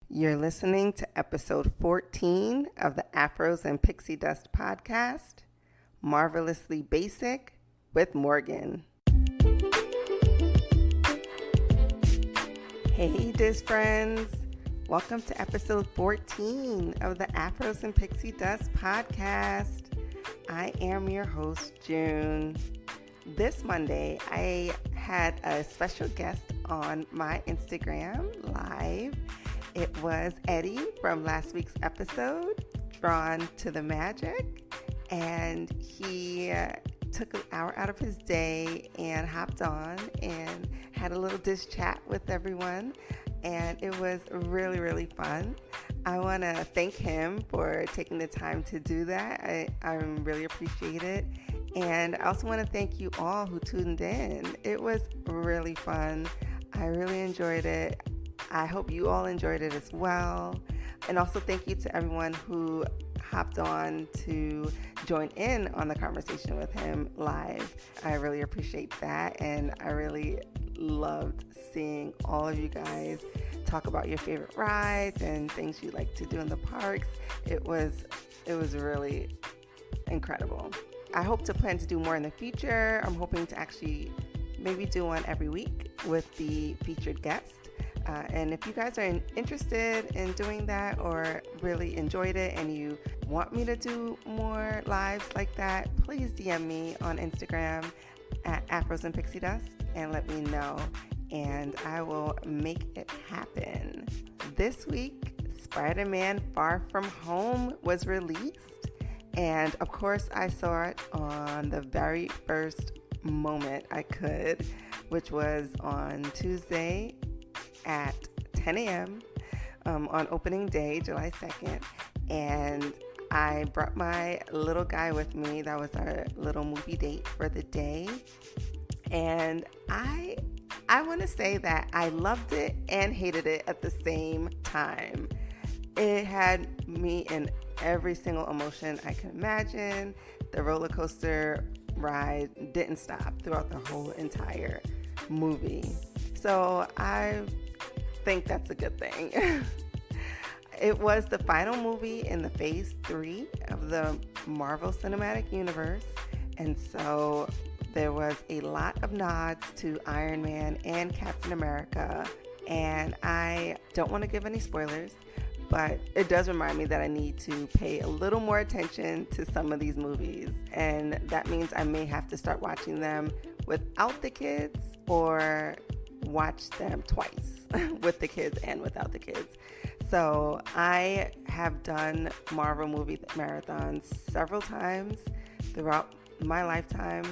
You're listening to episode 14 of the Afros and Pixie Dust podcast, Marvel-ously Basic with Morgan. Hey, Diz friends. Welcome to episode 14 of the Afros and Pixie Dust podcast. I am your host, June. This Monday, I had a special guest on my Instagram live. It was Eddie from last week's episode, Drawn to the Magic, and he took an hour out of his day and hopped on and had a little dish chat with everyone, and it was really, really fun. I want to thank him for taking the time to do that. I really appreciate it. And I also want to thank you all who tuned in. It was really fun. I really enjoyed it. I hope you all enjoyed it as well. And also thank you to everyone who hopped on to join in on the conversation with him live. I really appreciate that. And I really loved seeing all of you guys talk about your favorite rides and things you like to do in the parks. It was really incredible. I hope to plan to do more in the future. I'm hoping to actually maybe do one every week with the featured guest. And if you guys are interested in doing that or really enjoyed it and you want me to do more lives like that, please DM me on Instagram at Afros and Pixie Dust and let me know, and I will make it happen. This week, Spider-Man Far From Home was released, and of course I saw it on the very first moment I could, which was on Tuesday at 10 a.m. On opening day, July 2nd, and I brought my little guy with me. That was our little movie date for the day, and I want to say that I loved it and hated it at the same time. It had me in every single emotion I can imagine. The roller coaster ride didn't stop throughout the whole entire movie. So I think that's a good thing. It was the final movie in the phase 3 of the Marvel Cinematic Universe, and so there was a lot of nods to Iron Man and Captain America, and I don't want to give any spoilers, but it does remind me that I need to pay a little more attention to some of these movies, and that means I may have to start watching them without the kids or watch them twice with the kids and without the kids. So I have done Marvel movie marathons several times throughout my lifetime,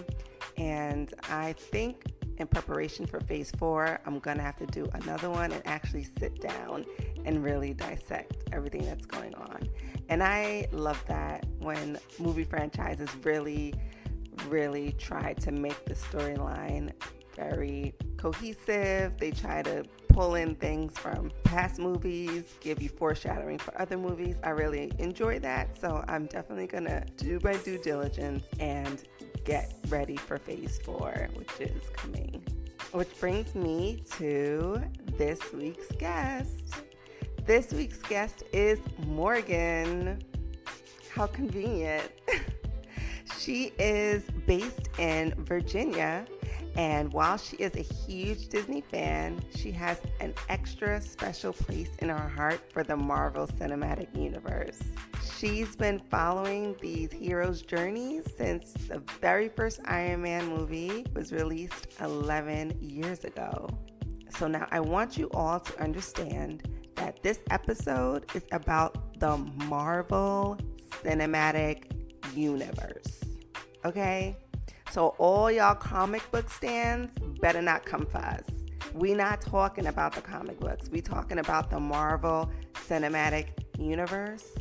and I think in preparation for phase 4, I'm gonna have to do another one and actually sit down and really dissect everything that's going on. And I love that when movie franchises really try to make the storyline very cohesive. They try to pull in things from past movies, give you foreshadowing for other movies. I really enjoy that, so I'm definitely gonna do my due diligence and get ready for phase 4, which is coming. Which brings me to this week's guest. This week's guest is Morgan. How convenient. She is based in Virginia, and while she is a huge Disney fan, she has an extra special place in her heart for the Marvel Cinematic Universe. She's been following these heroes' journeys since the very first Iron Man movie was released 11 years ago. So now I want you all to understand that this episode is about the Marvel Cinematic Universe. Okay? So all y'all comic book stands better not come for us. We not talking about the comic books. We talking about the Marvel Cinematic Universe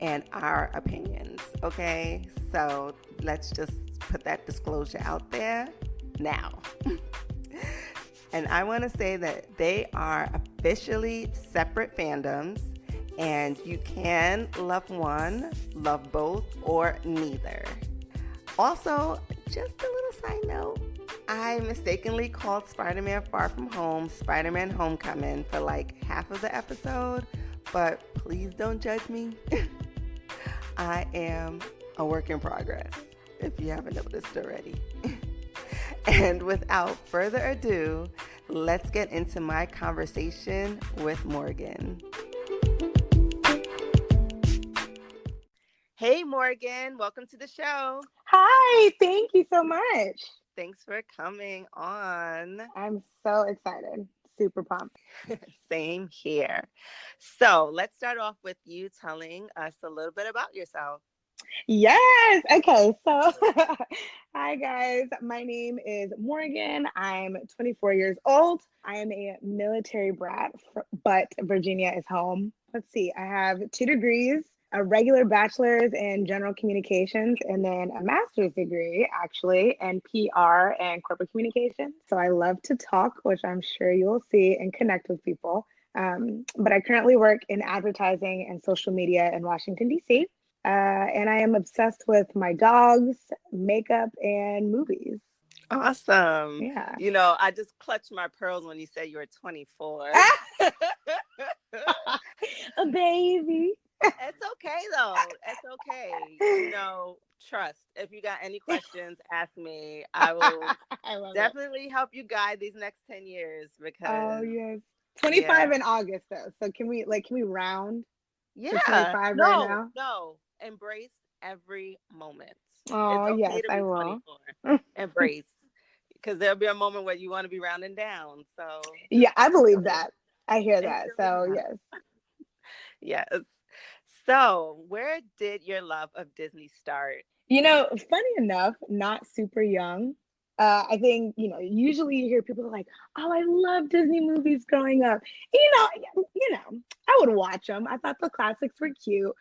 and our opinions, okay? So let's just put that disclosure out there now. And I want to say that they are officially separate fandoms, and you can love one, love both, or neither. Also, just a little side note, I mistakenly called Spider-Man Far From Home Spider-Man Homecoming for like half of the episode, but please don't judge me. I am a work in progress, if you haven't noticed already. And without further ado, let's get into my conversation with Morgan. Hey, Morgan, welcome to the show. Hi, thank you so much. Thanks for coming on. I'm so excited. Super pumped. Same here. So let's start off with you telling us a little bit about yourself. Yes. Okay. So, hi, guys. My name is Morgan. I'm 24 years old. I am a military brat, but Virginia is home. Let's see. I have 2 degrees, a regular bachelor's in general communications, and then a master's degree, actually, in PR and corporate communications. So I love to talk, which I'm sure you'll see, and connect with people. But I currently work in advertising and social media in Washington, D.C. And I am obsessed with my dogs, makeup, and movies. Awesome. Yeah. You know, I just clutched my pearls when you said you were 24. A baby. It's okay, though. It's okay. You know, trust. If you got any questions, ask me. I will definitely help you guide these next 10 years because. Oh, yes. 25 in August, though. So can we round to 25 right now? No. Embrace every moment. Oh, It's okay yes, to I be will. 24. Embrace. Because there'll be a moment where you want to be rounding down. So Yeah, I believe that. I hear that. So, yes. Yes. So, where did your love of Disney start? Funny enough, not super young. I think, usually you hear people like, oh, I love Disney movies growing up. I would watch them. I thought the classics were cute.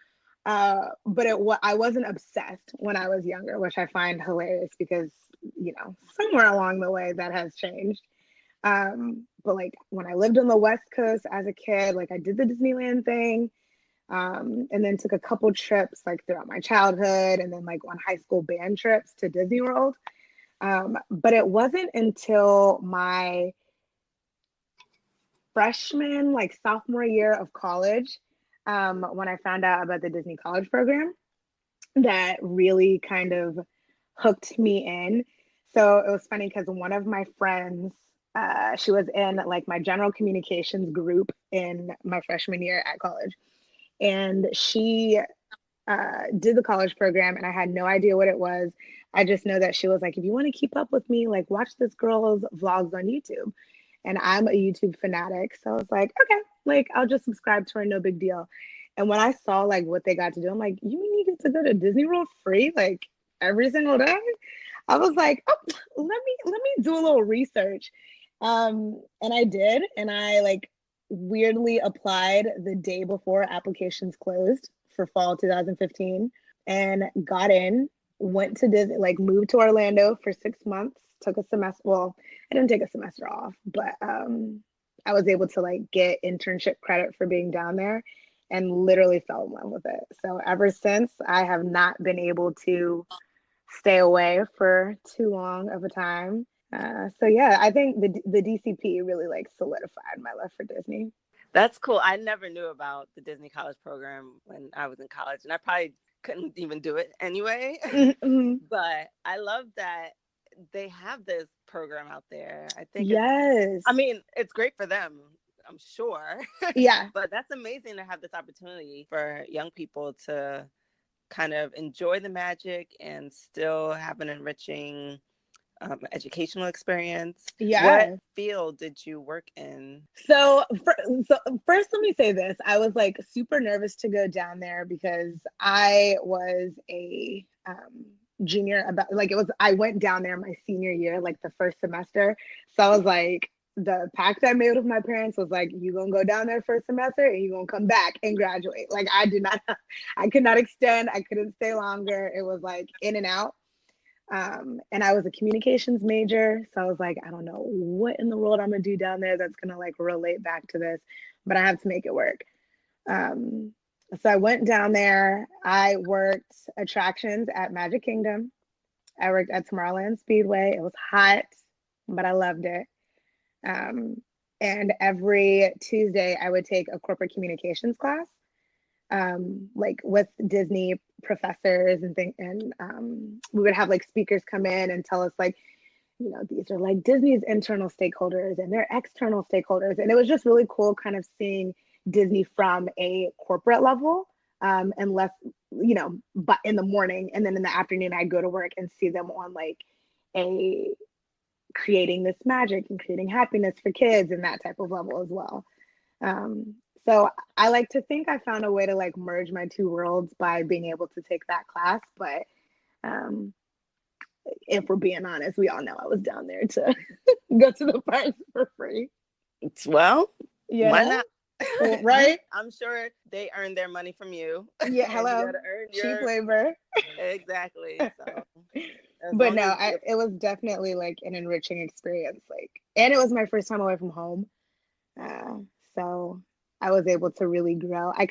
But I wasn't obsessed when I was younger, which I find hilarious because, somewhere along the way that has changed. But like when I lived on the West Coast as a kid, like I did the Disneyland thing. And then took a couple trips like throughout my childhood and then like on high school band trips to Disney World. But it wasn't until my freshman, like sophomore year of college, when I found out about the Disney College program that really kind of hooked me in. So it was funny because one of my friends, she was in like my general communications group in my freshman year at college. And she did the college program, and I had no idea what it was. I just know that she was like, if you want to keep up with me, like watch this girl's vlogs on YouTube. And I'm a YouTube fanatic. So I was like, okay, like I'll just subscribe to her, no big deal. And when I saw like what they got to do, I'm like, you mean you get to go to Disney World free like every single day? I was like, oh, let me do a little research. And I did, and I like weirdly applied the day before applications closed for fall 2015 and got in, went to Disney, like moved to Orlando for 6 months, took a semester. Well, I didn't take a semester off, but I was able to like get internship credit for being down there and literally fell in love with it. So ever since, I have not been able to stay away for too long of a time. So yeah, I think the DCP really like solidified my love for Disney. That's cool. I never knew about the Disney College program when I was in college, and I probably couldn't even do it anyway. Mm-hmm. But I love that they have this program out there. I think yes. It's great for them, I'm sure. Yeah. But that's amazing to have this opportunity for young people to kind of enjoy the magic and still have an enriching educational experience. Yeah. What field did you work in? So first, let me say this. I was like super nervous to go down there because I was a junior I went down there my senior year, like the first semester. So I was like, the pact I made with my parents was like, you gonna go down there for a semester and you gonna come back and graduate. Like I could not extend. I couldn't stay longer. It was like in and out. And I was a communications major. So I was like, I don't know what in the world I'm gonna do down there that's gonna like relate back to this, but I have to make it work. So I went down there. I worked attractions at Magic Kingdom. I worked at Tomorrowland Speedway. It was hot. but I loved it. Um, and every Tuesday, I would take a corporate communications class, like with Disney professors and things. And we would have like speakers come in and tell us like, these are like Disney's internal stakeholders and their external stakeholders. And it was just really cool kind of seeing Disney from a corporate level, and less, but in the morning. And then in the afternoon, I'd go to work and see them on like a creating this magic and creating happiness for kids and that type of level as well. So I like to think I found a way to like merge my two worlds by being able to take that class. But um, if we're being honest, we all know I was down there to go to the parks for free. Well, why not? Well, right? I'm sure they earned their money from you. Yeah, hello. You gotta earn cheap labor. Exactly. So, but no, it was definitely like an enriching experience. Like, and it was my first time away from home, so I was able to really grow. I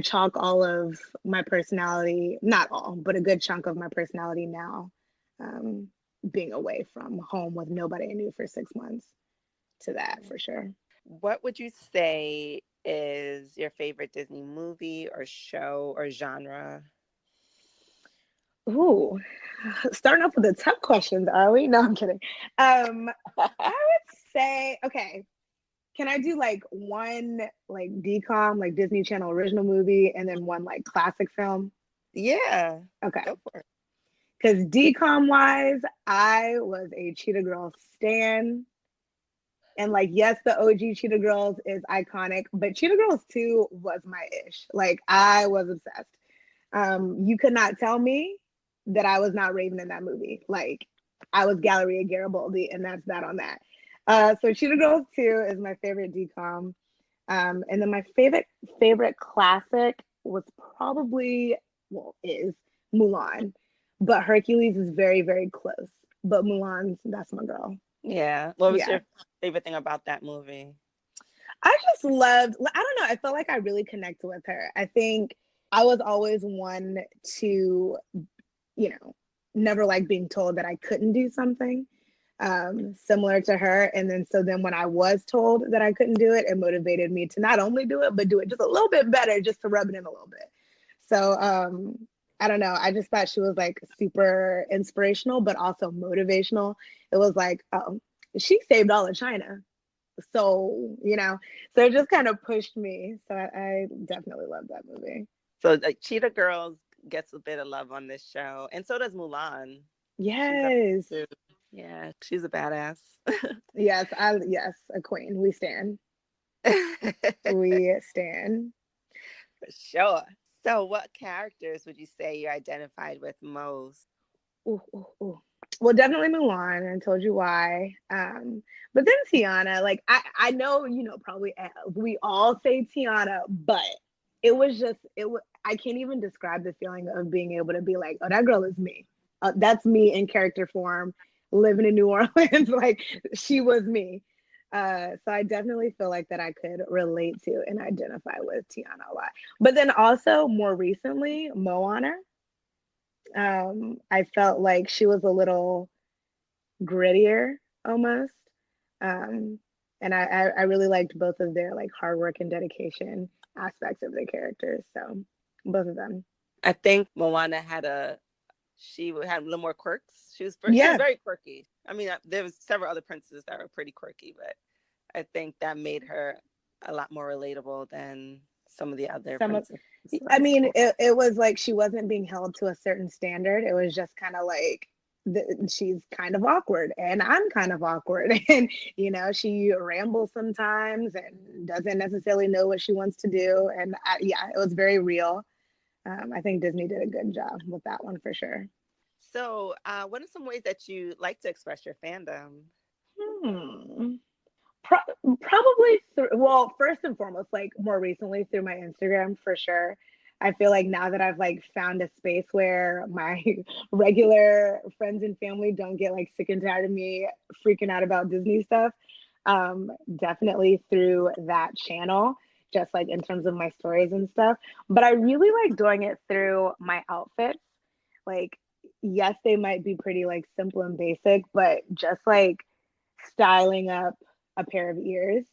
chalk all of my personality, not all, but a good chunk of my personality now, being away from home with nobody I knew for 6 months, to that for sure. What would you say is your favorite Disney movie or show or genre? Ooh, starting off with the tough questions, are we? No, I'm kidding. I would say, okay, can I do like one like DCOM, like Disney Channel original movie, and then one like classic film? Yeah. Okay. Go for it. Because DCOM wise, I was a Cheetah Girls stan. And like, yes, the OG Cheetah Girls is iconic, but Cheetah Girls 2 was my ish. Like, I was obsessed. You could not tell me that I was not Raven in that movie. Like, I was Galleria Garibaldi, and that's that on that. So Cheetah Girls 2 is my favorite DCOM. And then my favorite classic was probably, is Mulan. But Hercules is very, very close. But Mulan, that's my girl. Yeah. What was your favorite thing about that movie? I just loved, I don't know, I felt like I really connected with her. I think I was always one to, never like being told that I couldn't do something, similar to her. And then when I was told that I couldn't do it, it motivated me to not only do it, but do it just a little bit better, just to rub it in a little bit. So I don't know. I just thought she was like super inspirational, but also motivational. It was like, oh, she saved all of China. So, so it just kind of pushed me. So I definitely love that movie. So like Cheetah Girls gets a bit of love on this show. And so does Mulan. Yes. Yeah, she's a badass. Yes, a queen. We stand. We stand. For sure. So what characters would you say you identified with most? Ooh. Well, definitely Mulan. I told you why. But then Tiana, like I know, probably we all say Tiana, but it was I can't even describe the feeling of being able to be like, oh, that girl is me. That's me in character form, living in New Orleans. Like, she was me. So I definitely feel like that I could relate to and identify with Tiana a lot. But then also more recently, Moana. I felt like she was a little grittier almost. And I really liked both of their like hard work and dedication aspects of their characters. So both of them. I think Moana she had a little more quirks. She was very quirky. I mean, there was several other princesses that were pretty quirky, but I think that made her a lot more relatable than some of the other princesses. I mean, it was like she wasn't being held to a certain standard. It was just kind of like, she's kind of awkward and I'm kind of awkward, and she rambles sometimes and doesn't necessarily know what she wants to do, and it was very real. I think Disney did a good job with that one for sure. So what are some ways that you like to express your fandom? Probably first and foremost, like more recently through my Instagram for sure. I feel like now that I've like found a space where my regular friends and family don't get like sick and tired of me freaking out about Disney stuff, definitely through that channel, just like in terms of my stories and stuff. But I really like doing it through my outfits. Like, yes, they might be pretty like simple and basic, but just like styling up a pair of ears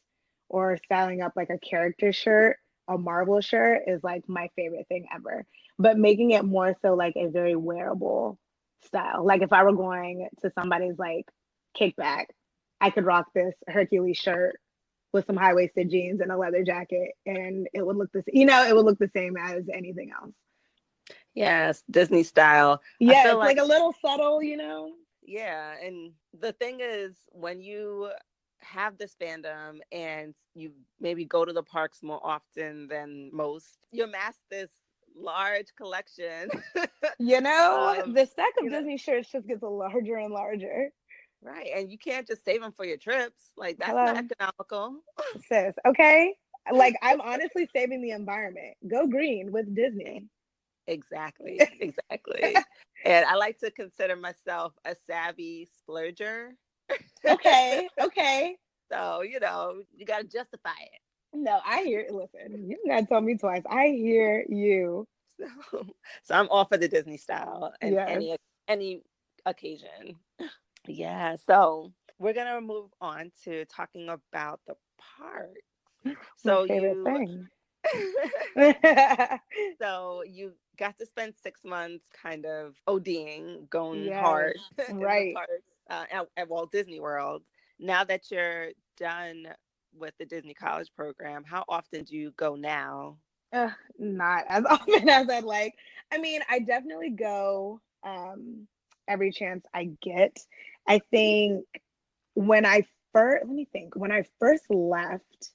or styling up like a character shirt, a Marvel shirt is like my favorite thing ever. But making it more so like a very wearable style. Like if I were going to somebody's like kickback, I could rock this Hercules shirt with some high-waisted jeans and a leather jacket and it would look it would look the same as anything else. Yes, Disney style. I Yeah, feel it's like like, a little subtle, yeah, and the thing is, when you have this fandom and you maybe go to the parks more often than most, you amass this large collection of, The stack of you know, Disney shirts just gets larger and larger. right. And you can't just save them for your trips. Like, that's not Hello, economical. sis. Okay. Like, I'm honestly saving the environment. Go green with Disney. Exactly, exactly. And I like to consider myself a savvy splurger. Okay. Okay. So, you got to justify it. No, I hear. Listen, you gotta tell me twice. I hear you. So, so I'm all for the Disney style and Yes. any occasion. Yeah. So we're gonna move on to talking about the parks. My So favorite you, thing. so you got to spend 6 months kind of ODing, going Yes. hard in the Right. parks at Walt Disney World. Now that you're done with the Disney College program, how often do you go now? Not as often as I'd like. I mean, I definitely go every chance I get. I think when I let me think, when I first left,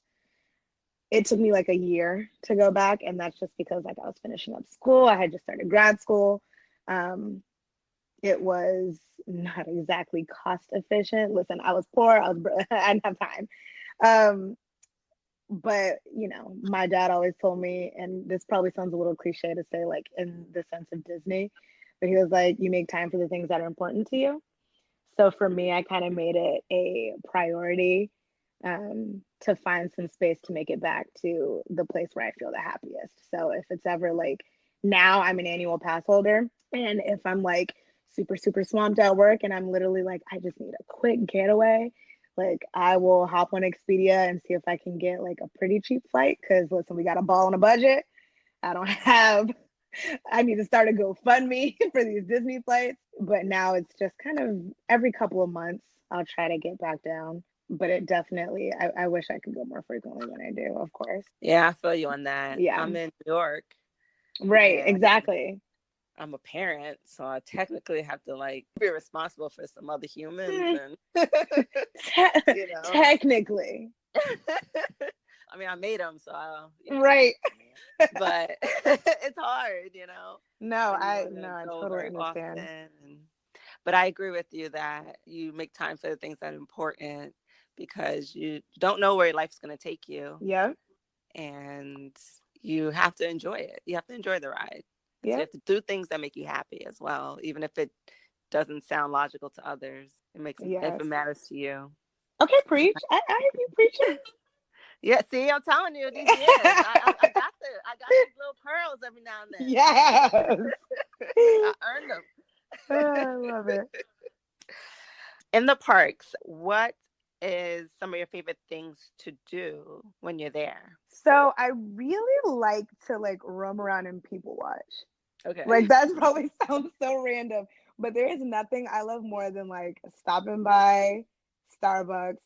it took me like a year to go back. And that's just because like I was finishing up school. I had just started grad school. Um, it was not exactly cost efficient. Listen, I was poor. I didn't have time. Um, but my dad always told me, and this probably sounds a little cliche to say like in the sense of Disney, but he was like, you make time for the things that are important to you. So for me, I kind of made it a priority to find some space to make it back to the place where I feel the happiest. So if it's ever like, now I'm an annual pass holder, and if I'm like super super swamped at work and I'm literally like, I just need a quick getaway, like I will hop on Expedia and see if I can get like a pretty cheap flight, because listen, we got a ball on a budget. I don't have I need to start a GoFundMe for these Disney flights. But now it's just kind of every couple of months, I'll try to get back down. But it definitely, I wish I could go more frequently than I do, of course. Yeah, I feel you on that. Yeah, I'm in New York right, and exactly. I'm a parent, so I technically have to like be responsible for some other humans Hmm. and you know. Technically, I mean, I made them, so right. but it's hard. No, When you I want no, to I go totally very often. understand. But I agree with you that you make time for the things that are important because you don't know where life's going to take you. Yep, And you have to enjoy it. You have to enjoy the ride. So you yep, have to do things that make you happy as well, even if it doesn't sound logical to others. If yes. it matters to you. Okay, preach. I hear you preaching. Yeah, see, I'm telling you, these years, I got these little pearls every now and Yes. then. I earned them. I love it. In the parks, what is some of your favorite things to do when you're there? So I really like to like roam around and people watch. Like Okay. that probably sounds so random, but there is nothing I love more than like stopping by Starbucks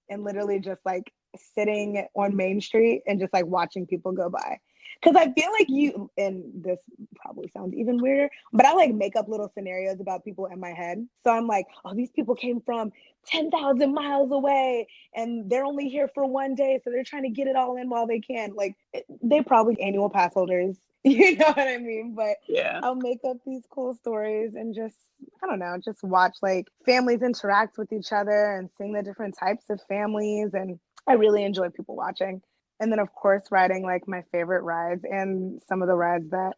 and literally just like sitting on Main Street and just like watching people go by. Cause I feel like and this probably sounds even weirder, but I like make up little scenarios about people in my head. So I'm like, oh, these people came from 10,000 miles away and they're only here for one day. So they're trying to get it all in while they can. Like they probably annual pass holders. You know what I mean? But Yeah. I'll make up these cool stories and just, I don't know, just watch like families interact with each other and seeing the different types of families. And I really enjoy people watching. And then, of course, riding like my favorite rides and some of the rides that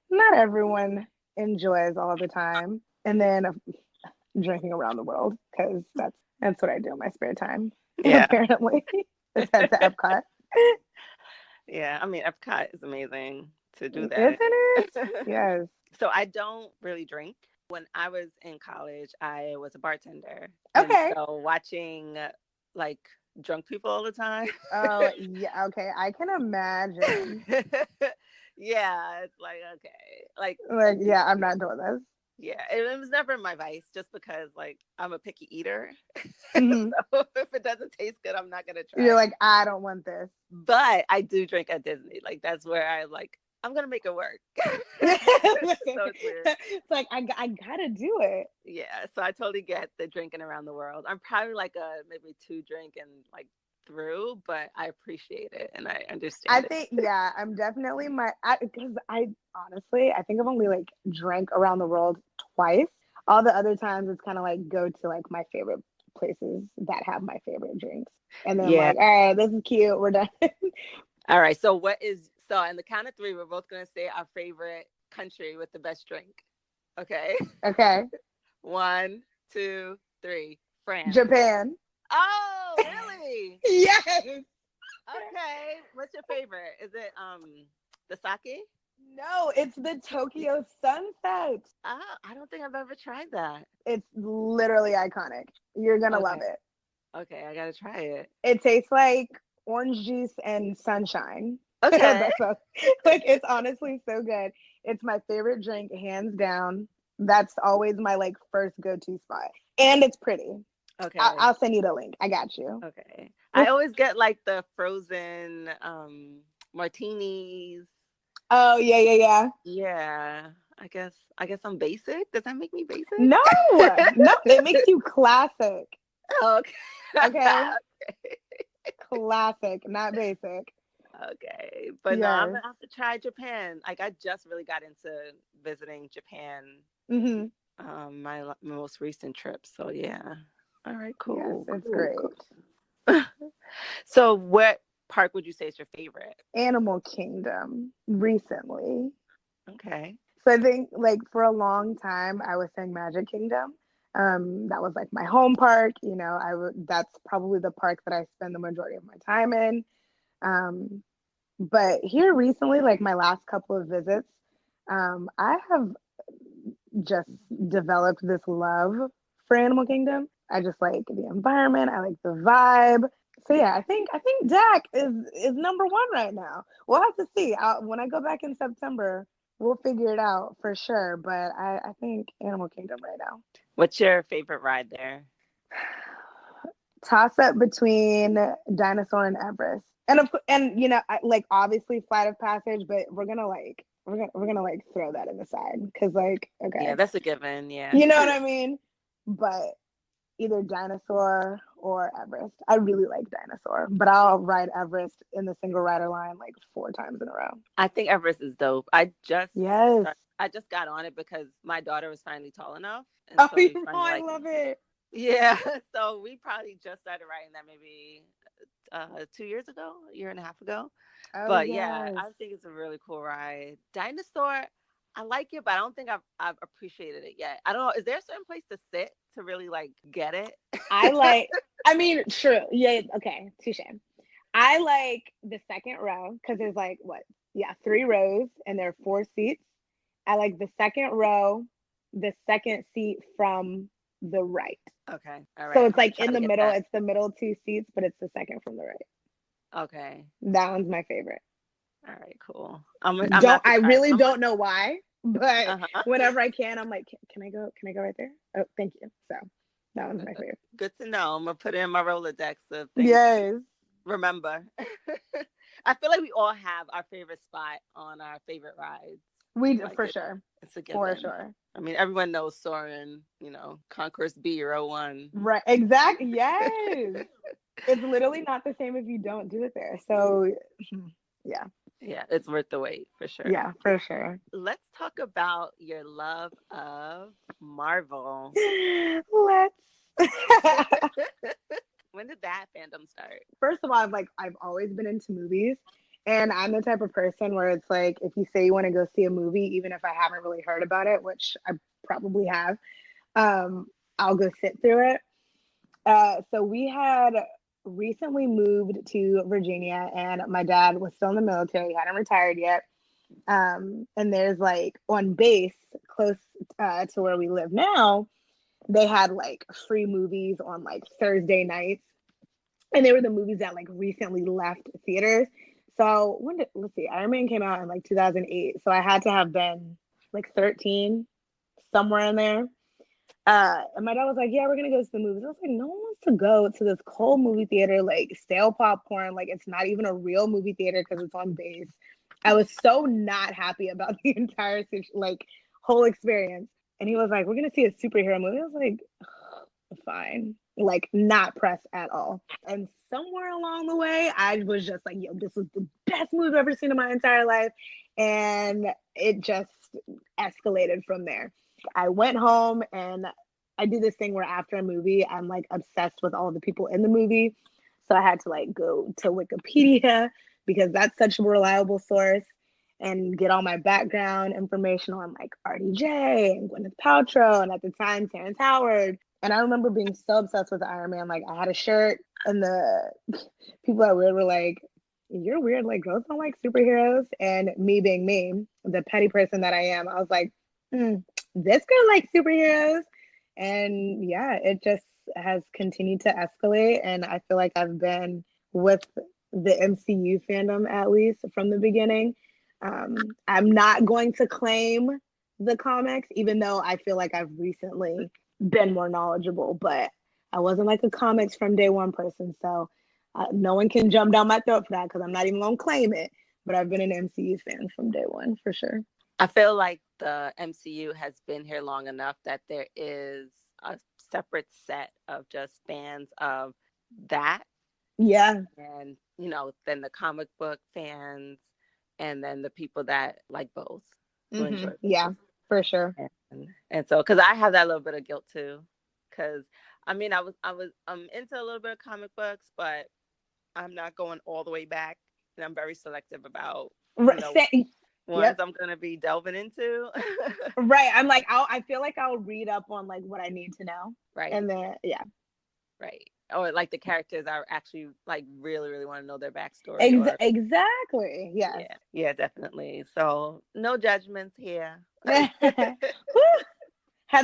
not everyone enjoys all the time. And then drinking around the world, because that's what I do in my spare time, Yeah. apparently. Just head to Epcot. Yeah. I mean, Epcot is amazing to do Isn't that. it? Yes. So I don't really drink. when I was in college, I was a bartender. And Okay. so watching like drunk people all the time. Oh, yeah. Okay. I can imagine. Yeah, it's like, okay. Like, Like, yeah, I'm not doing this. yeah, it was never my vice just because like I'm a picky eater. Hmm. So if it doesn't taste good, I'm not gonna try You're it. like, I don't want this. But I do drink at Disney. Like that's where I like I'm gonna make it work. Yeah. So it's weird. It's like, I gotta do it. Yeah, so I totally get the drinking around the world. I'm probably like a maybe two drink and like through, but I appreciate it and I I understand it. think, yeah, I'm definitely because I honestly, I think I've only like drank around the world twice. All the other times it's kind of like go to like my favorite places that have my favorite drinks. And then I'm Yeah. like, all right, this is cute. We're done. All right. So what is so on the count of three, we're both gonna say our favorite country with the best drink. Okay. Okay. One, two, three. France. Japan. Oh, really? Yes. Okay. What's your favorite? Is it the sake? No, it's the Tokyo sunset. Oh, I don't think I've ever tried that. It's literally iconic. You're gonna love Okay. it. Okay, I gotta try it. It tastes like orange juice and sunshine. Okay. That's like it's honestly so good. It's my favorite drink, hands down. That's always my like first go-to spot, and it's pretty. Okay. I'll send you the link. I got you. Okay. I always get like the frozen martinis. Oh yeah, yeah, yeah. Yeah. I guess I'm basic. Does that make me basic? No, no, it makes you classic. Okay. Okay, classic, not basic. Okay. But no, I'm Yes. gonna have to try Japan. Like I just really got into visiting Japan Mm-hmm. my most recent trip. So yeah. All right, Yes, cool. it's Cool, great. cool. So what park would you say is your favorite? Animal Kingdom recently. Okay. So I think like for a long time I was saying Magic Kingdom. That was like my home park. You know, that's probably the park that I spend the majority of my time in. Um, but here recently, like my last couple of visits, I have just developed this love for Animal Kingdom. I just like the environment. I like the vibe. So yeah, I think Dak is number one right now. We'll have to see. When I go back in September, we'll figure it out for sure. But I think Animal Kingdom right now. What's your favorite ride there? Toss up between Dinosaur and Everest, and you know, like obviously Flight of Passage, but we're gonna like throw that in the side because like Yeah, okay, that's a given. Yeah. you know what I mean. But either Dinosaur or Everest. I really like Dinosaur, but I'll ride Everest in the single rider line like 4 times in a row. I think Everest is dope. Yes. I just got on it because my daughter was finally tall enough, and Oh, so you we know, finally I like love it. yeah. So we probably just started riding that maybe 2 years ago, a year and a half ago. Oh, But yeah, yes. I think it's a really cool ride. Dinosaur, I like it, but I don't think I've appreciated it yet. I don't know. Is there a certain place to sit to really like get it? I like, I mean, true. Yeah, okay, touche. I like the second row because there's like what? Yeah, 3 rows and there are 4 seats. I like the second row, the second seat from the right. Okay. All So right. it's I'm gonna like try in to the get middle, that. it's the middle 2 seats, but it's the second from the right. Okay. That one's my favorite. All right. Cool. I'm gonna Don't have to I try it. really don't know why, but Uh-huh. whenever I can, I'm like, can I go? Can I go right there? Oh, thank you. So that one's my favorite. Good to know. I'm gonna put it in my Rolodex of things to Yes, remember. I feel like we all have our favorite spot on our favorite rides. we Like for sure, it's a for given. sure. I mean, everyone knows Soren, Concourse B01. Right, exactly. Yes, it's literally not the same if you don't do it there. So yeah, Yeah, it's worth the wait for sure. yeah, for sure. Let's talk about your love of Marvel. Let's. When did that fandom start? First of all, I've always been into movies, and I'm the type of person where it's like if you say you want to go see a movie, even if I haven't really heard about it, which I probably have, I'll go sit through it. So we had recently moved to Virginia, and my dad was still in the military; he hadn't retired yet. And there's like on base close to where we live now, they had like free movies on like Thursday nights, and they were the movies that like recently left theaters. So let's see, Iron Man came out in like 2008, so I had to have been like 13, somewhere in there. And my dad was like, "Yeah, we're gonna go to the movies." I was like, "No one wants to go to this cold movie theater, like stale popcorn. Like it's not even a real movie theater because it's on base." I was so not happy about the entire like whole experience. And he was like, "We're gonna see a superhero movie." I was like, "Fine." Like not pressed at all. And somewhere along the way, I was just like, "Yo, this was the best movie I've ever seen in my entire life," and it just escalated from there. I went home and I do this thing where after a movie, I'm like obsessed with all the people in the movie. So I had to like go to Wikipedia because that's such a reliable source and get all my background information on like RDJ and Gwyneth Paltrow and at the time Terrence Howard. And I remember being so obsessed with Iron Man. Like I had a shirt and the people that were like, "You're weird, like girls don't like superheroes." And me being me, the petty person that I am, I was like, this girl likes superheroes. And yeah, it just has continued to escalate. And I feel like I've been with the MCU fandom at least from the beginning. I'm not going to claim the comics, even though I feel like I've recently been more knowledgeable, but I wasn't like a comics from day one person. So no one can jump down my throat for that because I'm not even going to claim it. But I've been an MCU fan from day one for sure. I feel like the MCU has been here long enough that there is a separate set of just fans of that. Yeah. And, then the comic book fans, and then the people that like both, who enjoy both. Yeah, for sure. And so, because I have that little bit of guilt too. Because, I was into a little bit of comic books, but I'm not going all the way back. And I'm very selective about, ones I'm gonna be delving into. Right. I'm like, I feel like I'll read up on like what I need to know. Right. And then Right. Or like the characters I actually like really, really want to know their backstory. Exactly. Yes. Yeah, definitely. So no judgments here. Had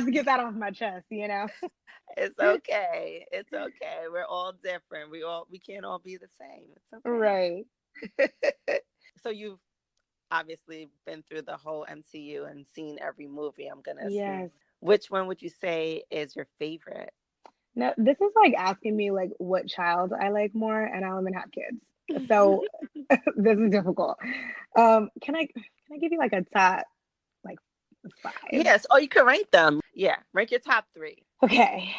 to get that off my chest, It's okay. It's okay. We're all different. We can't all be the same. It's okay. Right. So you've obviously been through the whole MCU and seen every movie, I'm gonna assume. Yes. Which one would you say is your favorite? No, this is like asking me like what child I like more, and I don't even have kids, so this is difficult. Can I give you like a top like 5? Yes. Oh, you can rank them. Yeah, rank your top 3. Okay.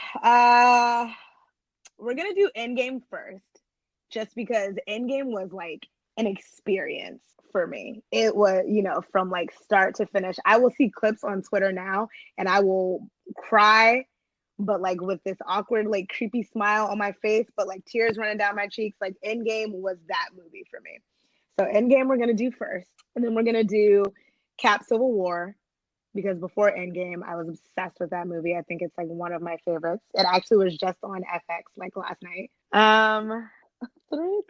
We're gonna do Endgame first, just because Endgame was like an experience for me. It was, from like start to finish. I will see clips on Twitter now and I will cry, but like with this awkward, like creepy smile on my face, but like tears running down my cheeks. Like Endgame was that movie for me. So Endgame we're gonna do first. And then we're gonna do Cap Civil War, because before Endgame, I was obsessed with that movie. I think it's like one of my favorites. It actually was just on FX like last night. 3,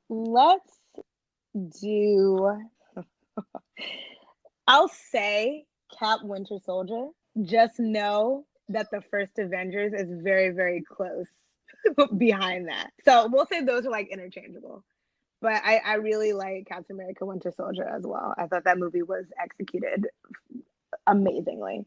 let's do. I'll say Cap Winter Soldier. Just know that the first Avengers is very, very close behind that. So we'll say those are like interchangeable. But I really like Captain America Winter Soldier as well. I thought that movie was executed amazingly.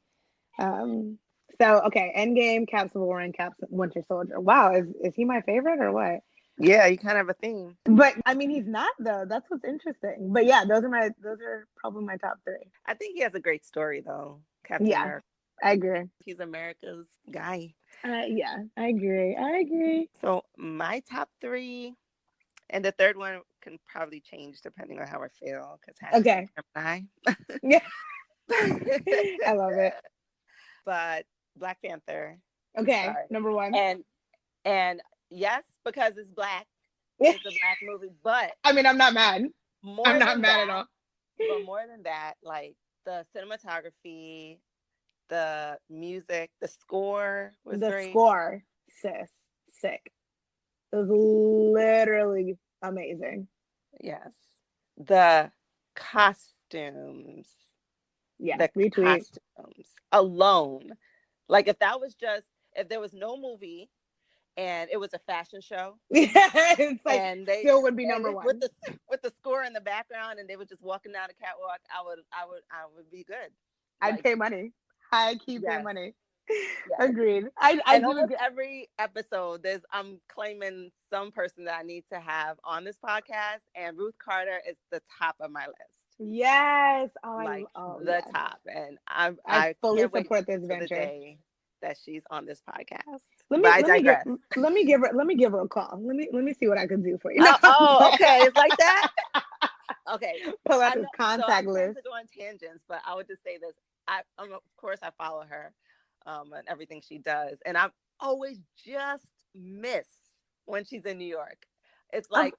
Okay, Endgame, Cap Civil War, and Cap Winter Soldier. Wow, is he my favorite or what? Yeah, you kind of have a theme. But I mean, he's not though. That's what's interesting. But yeah, those are probably my top 3. I think he has a great story though. Captain America. I agree. He's America's guy. Yeah, I agree. So my top 3, and the third one can probably change depending on how I feel. Okay. Yeah. I love it. But Black Panther. Okay, number 1. And yes, because it's Black. It's a Black movie, but I mean, I'm not mad. I'm not mad at all. But more than that, like the cinematography, the music, the score was great. The score, sis, sick. It was literally amazing. Yes. the costumes, Yeah, the retweet. costumes alone. Like if there was no movie and it was a fashion show Yeah, it's like and they still would be and number with one. the score in the background and they were just walking down the catwalk, I would be good. I'd Like, pay money. High key pay yes, money. yes. Agreed. I And do almost agree. every episode, I'm claiming some person that I need to have on this podcast, and Ruth Carter is the top of my list, Yes. like Oh the yes. top. And I I fully can't wait support this to the venture. day that she's on this podcast. Let But me I let me give digress. let me give her a call. Let me see what I can do for you. Okay, it's like that. Okay, Pull out I this know. So I contact tend list. to go on tangents, but I would just say this: of course, I follow her, and everything she does, and I always just miss when she's in New York. It's Oh, like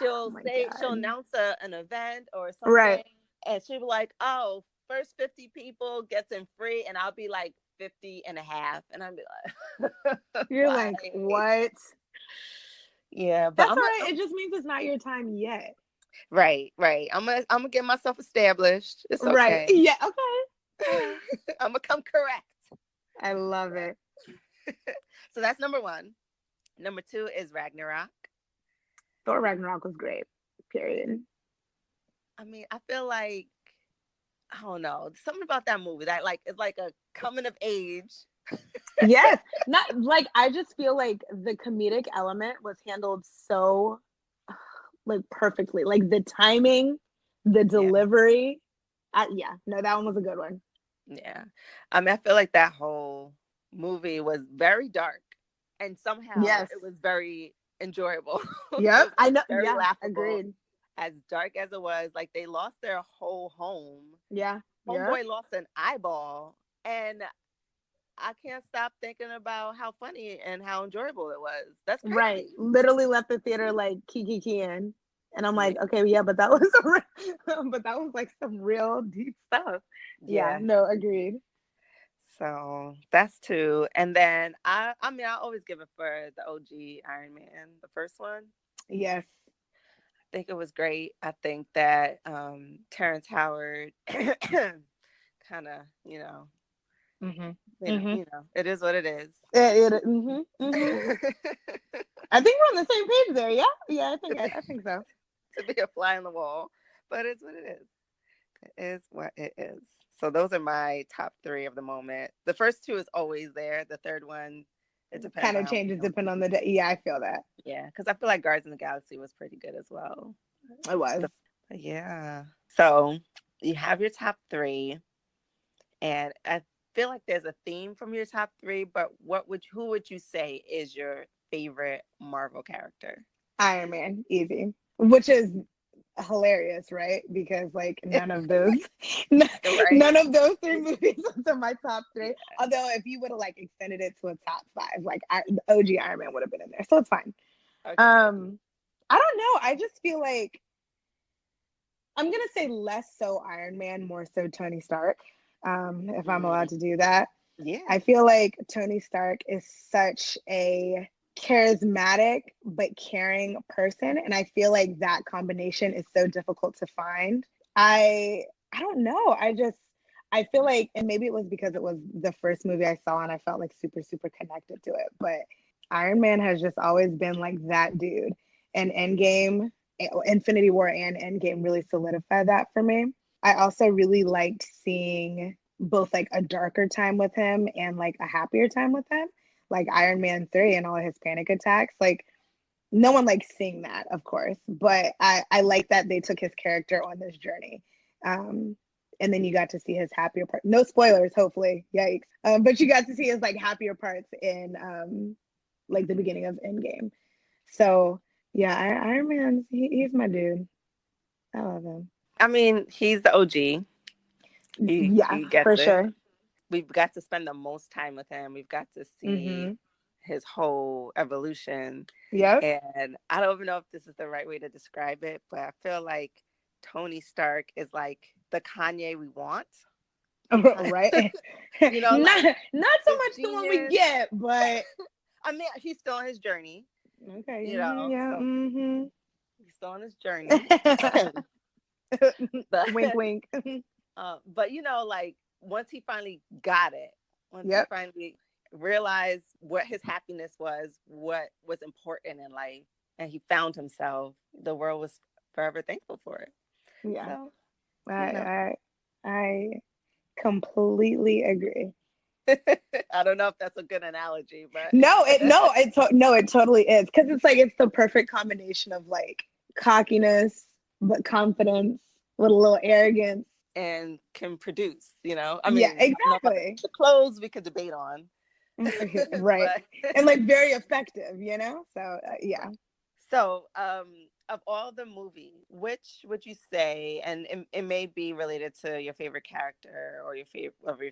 oh my she'll God. announce an event or Right. something, and she'll be like, "Oh, first 50 people gets in free," and I'll be like 50 and a half, and I'll be like, You're "Why?" like, what? Yeah, but That's all right. It just means it's not your time yet. right, right. I'm gonna get myself established. It's Right. okay. Yeah. Okay. All right. I'm gonna come correct. I love Yeah. it. So that's number one. Number two is Ragnarok. Thor Ragnarok was great. Period. I mean, I feel like I don't know something about that movie that like it's like a coming of age. Yes. Not like I just feel like the comedic element was handled so like perfectly. Like the timing, the Yeah, delivery. Yeah. No, that one was a good one. yeah. I mean, I feel like that whole movie was very dark, and somehow Yes. it was very enjoyable. It Yep. was I like know. very Yeah. laughable. Agreed. As dark as it was, like they lost their whole home. Yeah. Yeah. Homeboy lost an eyeball, and I can't stop thinking about how funny and how enjoyable it was. That's Right. crazy. Literally left the theater like kiki in. And I'm Yeah. like, okay, yeah, but that was but that was like some real deep stuff. Yeah, Yeah. no, agreed. So that's two. And then I mean I always give it for the OG Iron Man, the first one. Yes. I think it was great. I think that Terrence Howard kind of, Mm-hmm. Mm-hmm. it is what it is. Mm-hmm. Mm-hmm. I think we're on the same page there. Yeah. Yeah, I think so. To be a fly on the wall, but it's what it is. It is what it is. So those are my top three of the moment. The first two is always there. The third one, it depends Kind on of how I'm changes depending on feeling. the day. Yeah, I feel that. Yeah, because I feel like Guardians of the Galaxy was pretty good as well. It was. Yeah. So you have your top three, and I feel like there's a theme from your top three. But who would you say is your favorite Marvel character? Iron Man, easy. Which is hilarious, right? Because like Right? none of those three movies are my top three. Yeah. Although if you would have like extended it to a top five, like the OG Iron Man would have been in there, so it's fine. Okay. I don't know. I just feel like I'm gonna say less so Iron Man, more so Tony Stark. If I'm allowed to do that. Yeah. I feel like Tony Stark is such a charismatic but caring person, and I feel like that combination is so difficult to find. I don't know. I feel like, and maybe it was because it was the first movie I saw and I felt like super connected to it, but Iron Man has just always been like that dude. And Endgame, Infinity War and Endgame really solidified that for me. I also really liked seeing both like a darker time with him and like a happier time with him, like Iron Man 3 and all his panic attacks. Like no one likes seeing that, of course, but I like that they took his character on this journey. Um, and then you got to see his happier part. No spoilers, hopefully. Yikes. But you got to see his like happier parts in like the beginning of Endgame. So yeah, Iron Man, he's my dude. I love him. I mean, he's the OG. Yeah, He gets for it. sure. We've got to spend the most time with him. We've got to see Mm-hmm. his whole evolution. Yep. And I don't even know if this is the right way to describe it, but I feel like Tony Stark is like the Kanye we want. Right. Like Not so the much the one we genius. get, but I mean, he's still on his journey, okay. Mm-hmm, yeah. so Mm-hmm. he's still on his journey. But, Wink, wink. but like once he finally got it, once he Yep. finally realized what his happiness was, what was important in life, and he found himself, the world was forever thankful for it. Yeah. So, I completely agree. I don't know if that's a good analogy, but It totally is, because it's like it's the perfect combination of like cockiness but confidence with a little arrogance. and can produce, I Yeah, mean, I don't know about exactly. the clothes we could debate on. Right. But And like very effective, so yeah. so of all the movies, which would you say, and it may be related to your favorite character or your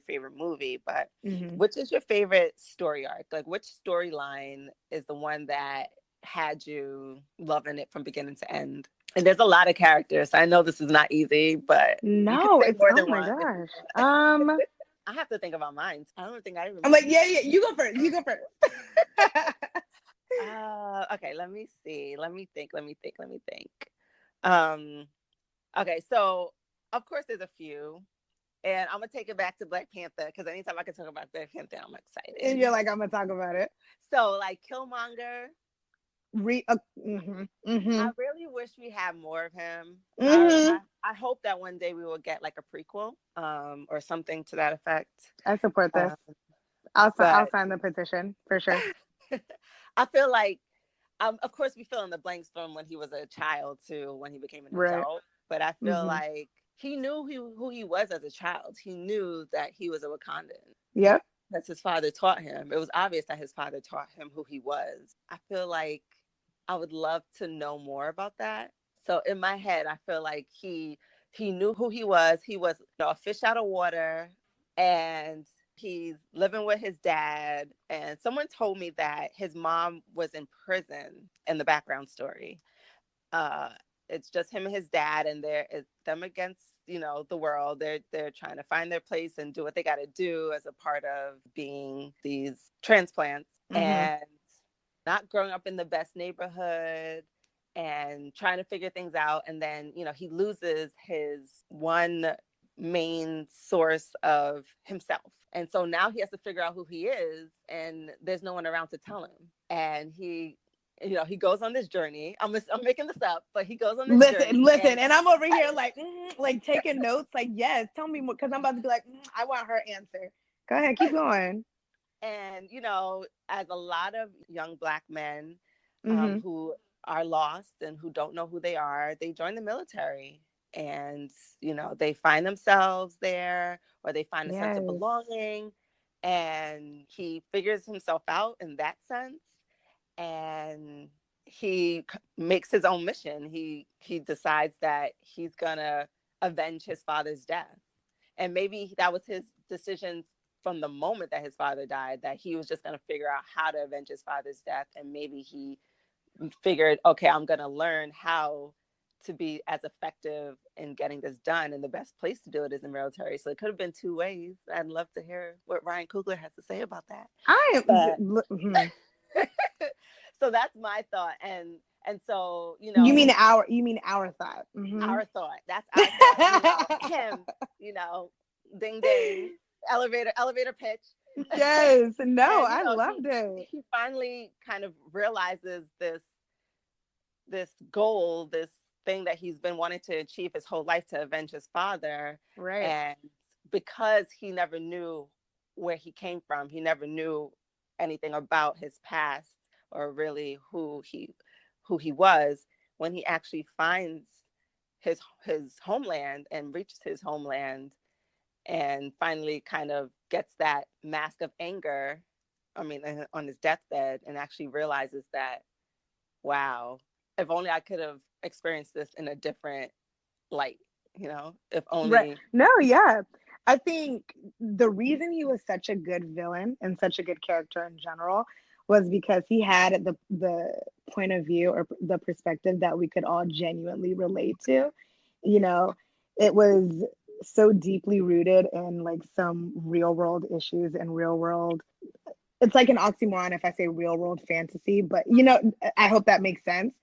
favorite movie, but Hmm. which is your favorite story arc? Like, which storyline is the one that had you loving it from beginning to end? And there's a lot of characters. I know this is not easy, but you could No, say it's, more oh than my one. gosh. I have to think about mine. I don't think I I'm remember. like, yeah, you go first. You go first. Okay, let me see. Let me think. Um, okay, so of course there's a few, and I'm gonna take it back to Black Panther because anytime I can talk about Black Panther, I'm And excited. you're like, I'm gonna talk about it. So like Killmonger, Mm-hmm. I really wish we had more of him. Mm-hmm. I hope that one day we will get like a prequel, or something to that effect. I support this. Um, I'll but sign the petition for sure. I feel like, of course, we fill in the blanks from when he was a child to when he became an Right. adult. But I feel Mm-hmm. like he knew who he was as a child. He knew that he was a Wakandan. Yep. That's his father taught him. It was obvious that his father taught him who he was. I feel like I would love to know more about that. So in my head, I feel like he knew who he was. He was, a fish out of water, and he's living with his dad. And someone told me that his mom was in prison in the background story. Uh, it's just him and his dad, and it's them against the world. They're trying to find their place and do what they got to do as a part of being these transplants, Mm-hmm. and not growing up in the best neighborhood and trying to figure things out. And then he loses his one main source of himself, and so now he has to figure out who he is, and there's no one around to tell him. And he goes on this journey. I'm making this up, but he goes on this journey. Listen, and I'm over here like, like taking notes. Like, yes, tell me more, because I'm about to be like, I want her answer. Go ahead, keep going. And as a lot of young Black men, Mm-hmm. who are lost and who don't know who they are, they join the military, and they find themselves there, or they find a sense of Yes. belonging, and he figures himself out in that sense. And he makes his own mission. He decides that he's gonna avenge his father's death, and maybe that was his decision from the moment that his father died, that he was just going to figure out how to avenge his father's death. And maybe he figured, okay, I'm going to learn how to be as effective in getting this done, and the best place to do it is the military. So it could have been two ways. I'd love to hear what Ryan Coogler has to say about that. But so that's my thought. And so you mean our thought. Mm-hmm. our thought, that's our thought. Him, you know ding ding, elevator pitch. Yes, no, And I he loved it. he finally kind of realizes this goal, this thing that he's been wanting to achieve his whole life, to avenge his father. Right. And because he never knew where he came from, he never knew anything about his past, or really who he was, when he actually finds his homeland and reaches his homeland, and finally kind of gets that mask of anger, I mean, on his deathbed, and actually realizes that, wow, if only I could have experienced this in a different light, if Right. only. No, yeah. I think the reason he was such a good villain and such a good character in general was because he had the point of view or the perspective that we could all genuinely relate to. You know, it was so deeply rooted in like some real world issues and real world. It's like an oxymoron if I say real world fantasy, but I hope that makes sense.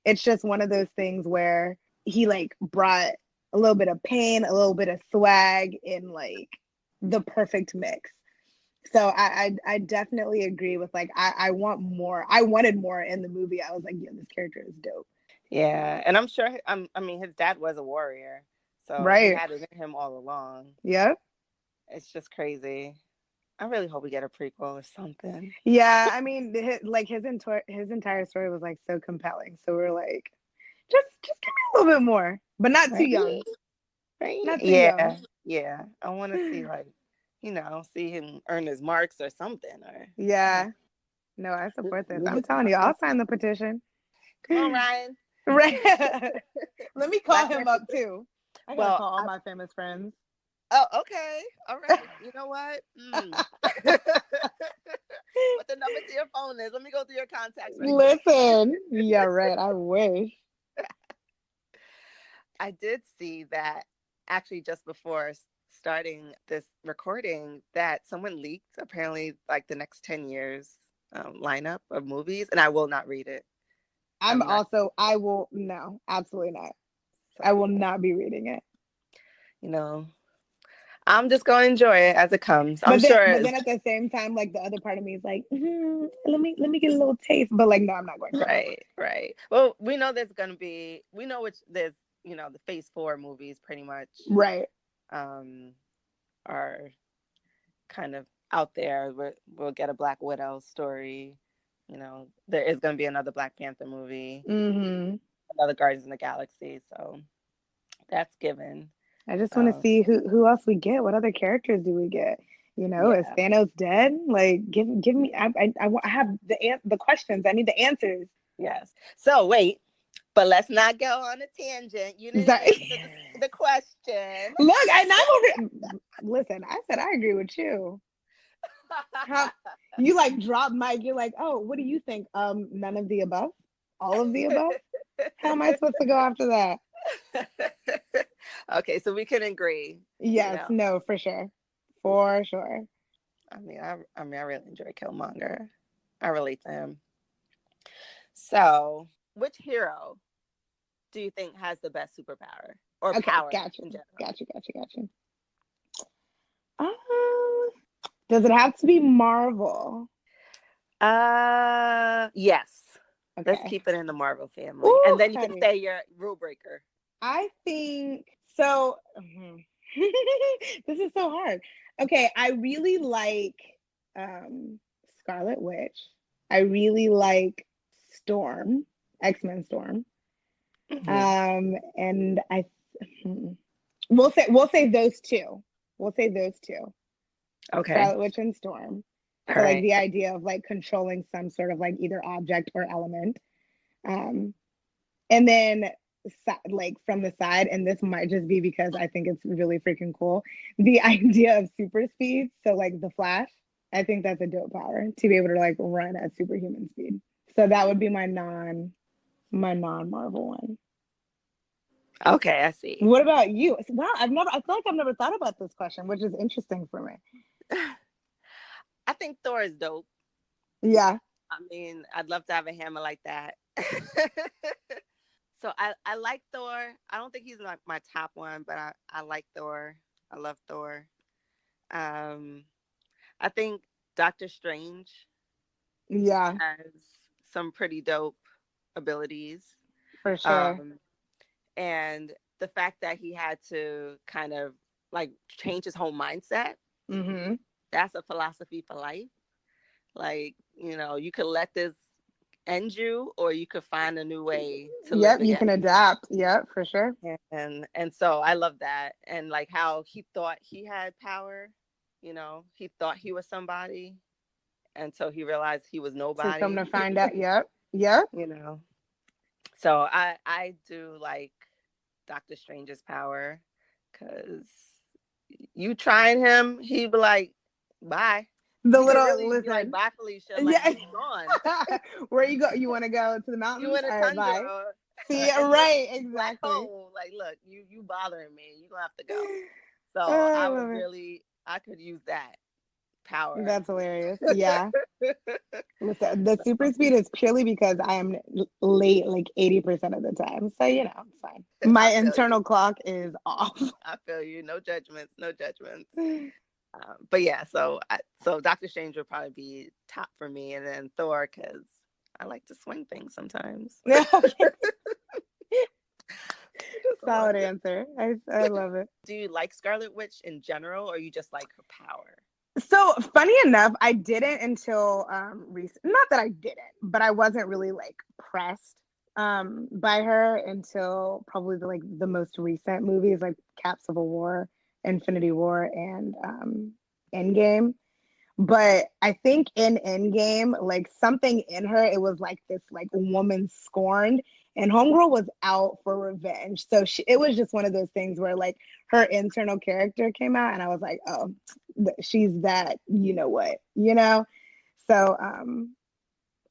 It's just one of those things where he like brought a little bit of pain, a little bit of swag in like the perfect mix. So I definitely agree with like I want more. I wanted more in the movie. I was like, yeah, this character is dope. Yeah, and I'm sure. I mean, his dad was a warrior, so he Right. had it in him all along. Yep. It's just crazy. I really hope we get a prequel or something. Yeah. I mean, his entire story was like so compelling. So we're like, just give me a little bit more, but not too Right? young. Right? Not too Yeah, young. yeah. I want to see like, see him earn his marks or something. Or Yeah. No, I support this. I'm Lose his telling you, I'll mind. sign the petition. Come on, Ryan. Right. Let me call Black him Panther. up too. I gotta Well, call all my famous friends. oh, okay, all right. You know what? What the number to your phone is? Let me go through your contacts right quick. Listen. Yeah, right. I wish. I did see that actually just before starting this recording that someone leaked apparently like the next 10 years lineup of movies, and I will not read it. I'm I'm not. also, I will, no, absolutely not. I So, will not be reading it. you know, I'm just going to enjoy it as it comes. I'm But then, sure but it's then at the same time, like the other part of me is like, let me get a little taste. But like, no, I'm not going to. right, right. Well, we know there's going to be, we know which there's, the phase 4 movies pretty much Right. um, are kind of out there. We'll get a Black Widow story. There is going to be another Black Panther movie, Mm-hmm. another Guardians of the Galaxy. So that's given. I just want to Um, see who else we get. What other characters do we get? Is yeah. Thanos dead? Like, give me. I have the questions. I need the answers. Yes. So wait, but let's not go on a tangent. You didn't Sorry. answer the question. Look, I'm over. Listen, I said I agree with you. How you like drop mic? You're like, oh, what do you think? None of the above. All of the above. How am I supposed to go after that? Okay, so we can agree. Yes. No. For sure. For sure. I really enjoy Killmonger. I relate to him. So, which hero do you think has the best superpower or Okay. power Gotcha. in general? Gotcha. Um, does it have to be Marvel? Yes. Let's Okay. keep it in the Marvel family, Ooh, and then you can honey. say your rule breaker. I think so. This is so hard. Okay, I really like Scarlet Witch. I really like Storm, X-Men Storm. Mm-hmm. And we'll say those two. We'll say those two. Okay. Scarlet Witch and Storm. All So like right. the idea of like controlling some sort of like either object or element. Um, and then like from the side, and this might just be because I think it's really freaking cool, the idea of super speed. So like the Flash, I think that's a dope power to be able to like run at superhuman speed. So that would be my non-Marvel one. Okay, I see. What about you? Wow, I feel like I've never thought about this question, which is interesting for me. I think Thor is dope. Yeah. I mean, I'd love to have a hammer like that. So I like Thor. I don't think he's like my top one, but I like Thor. I love Thor. Um, I think Doctor Strange Yeah, has some pretty dope abilities. for sure. Um, and the fact that he had to kind of like change his whole mindset, Mm-hmm. that's a philosophy for life. Like, you could let this end you, or you could find a new way to live Yep, you can again. adapt. Yep, for sure. And so I love that. And like how he thought he had power, he thought he was somebody until he realized he was To come nobody. to find out. Yep. Yep. you know. So I do like Doctor Strange's power, because you trying him, he'd be like, bye. The He could little really be like, listen. bye, Felicia. Like, Yeah. he's gone. Where you go? You want to go to the You mountains? in a All right, tundra bye. or Yeah, in this right. black Exactly. hole. Like, look, you bothering me. You gonna have to go. So Oh, I love it. I could use that power. That's hilarious. Yeah. Listen, the super speed is purely because I am late like 80% of the time. So, you know, it's fine. My internal clock is off. I feel you. No judgments. No judgments. But yeah, so Doctor Strange would probably be top for me, and then Thor, because I like to swing things sometimes. Solid answer. I love it. Do you like Scarlet Witch in general, or you just like her power? So funny enough, I didn't until recent. Not that I didn't, but I wasn't really like pressed by her until probably the most recent movies like Cap Civil War, Infinity War, and Endgame. But I think in Endgame, like something in her, it was like this like woman scorned, and Homegirl was out for revenge. So it was just one of those things where like her internal character came out, and I was like, oh, she's that, you know what, you know? So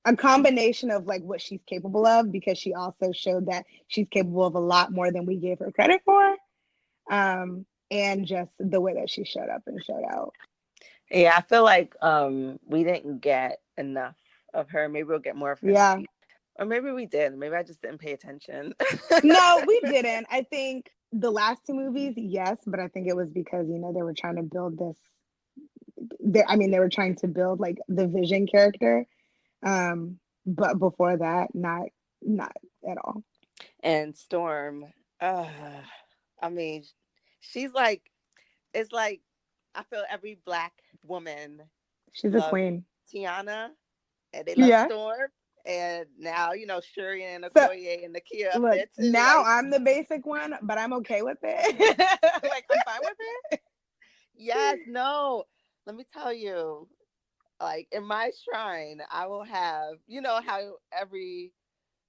a combination of like what she's capable of, because she also showed that she's capable of a lot more than we gave her credit for, and just the way that she showed up and showed out. Yeah, I feel like we didn't get enough of her. Maybe we'll get more of her. Yeah. Or maybe we did. Maybe I just didn't pay attention. No, we didn't. I think the last two movies, yes, but I think it was because, you know, they were trying to build this. They were trying to build like the Vision character. But before that, not at all. And Storm, I mean, she's like, it's like, I feel every Black woman. She's a queen. Tiana, and they love Storm. And now, you know, Shuri and Okoye and Nakia up there too. Now I'm the basic one, but I'm okay with it. Like, I'm fine with it. Yes, no. Let me tell you, like in my shrine, I will have, you know how every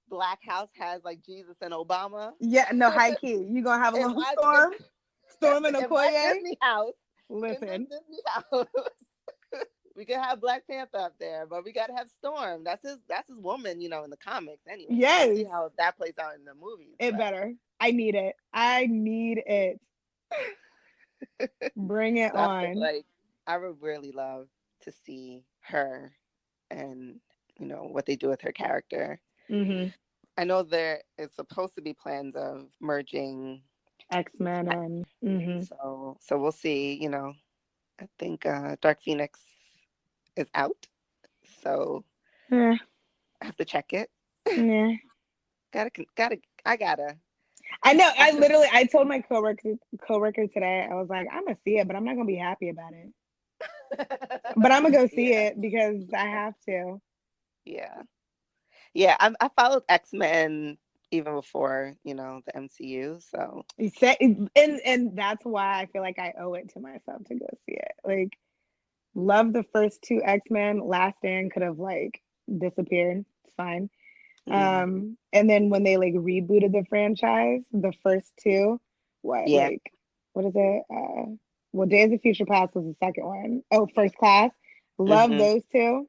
Black house has like Jesus and Obama? Yeah, no, high key. You gonna have a little Storm and Okoye? In my Disney house. Listen. Disney house. We could have Black Panther up there, but we gotta have Storm. That's his woman, you know, in the comics anyway. Yes. We'll see how that plays out in the movies. Better. I need it. Bring it on. Like, I would really love to see her and, you know, what they do with her character. Mm-hmm. I know there is supposed to be plans of merging X-Men and mm-hmm. So we'll see. You know, I think Dark Phoenix is out, so I have to check it. Yeah. I gotta. I know. I told my coworker today, I was like, I'm gonna see it, but I'm not gonna be happy about it. But I'm gonna go see it because I have to. Yeah. I followed X-Men even before, you know, the MCU. So and that's why I feel like I owe it to myself to go see it. Like, love the first two X-Men. Last Stand could have like disappeared. It's fine. And then when they like rebooted the franchise, the first two, what is it? Days of Future Past was the second one. Oh, First Class. Love those two.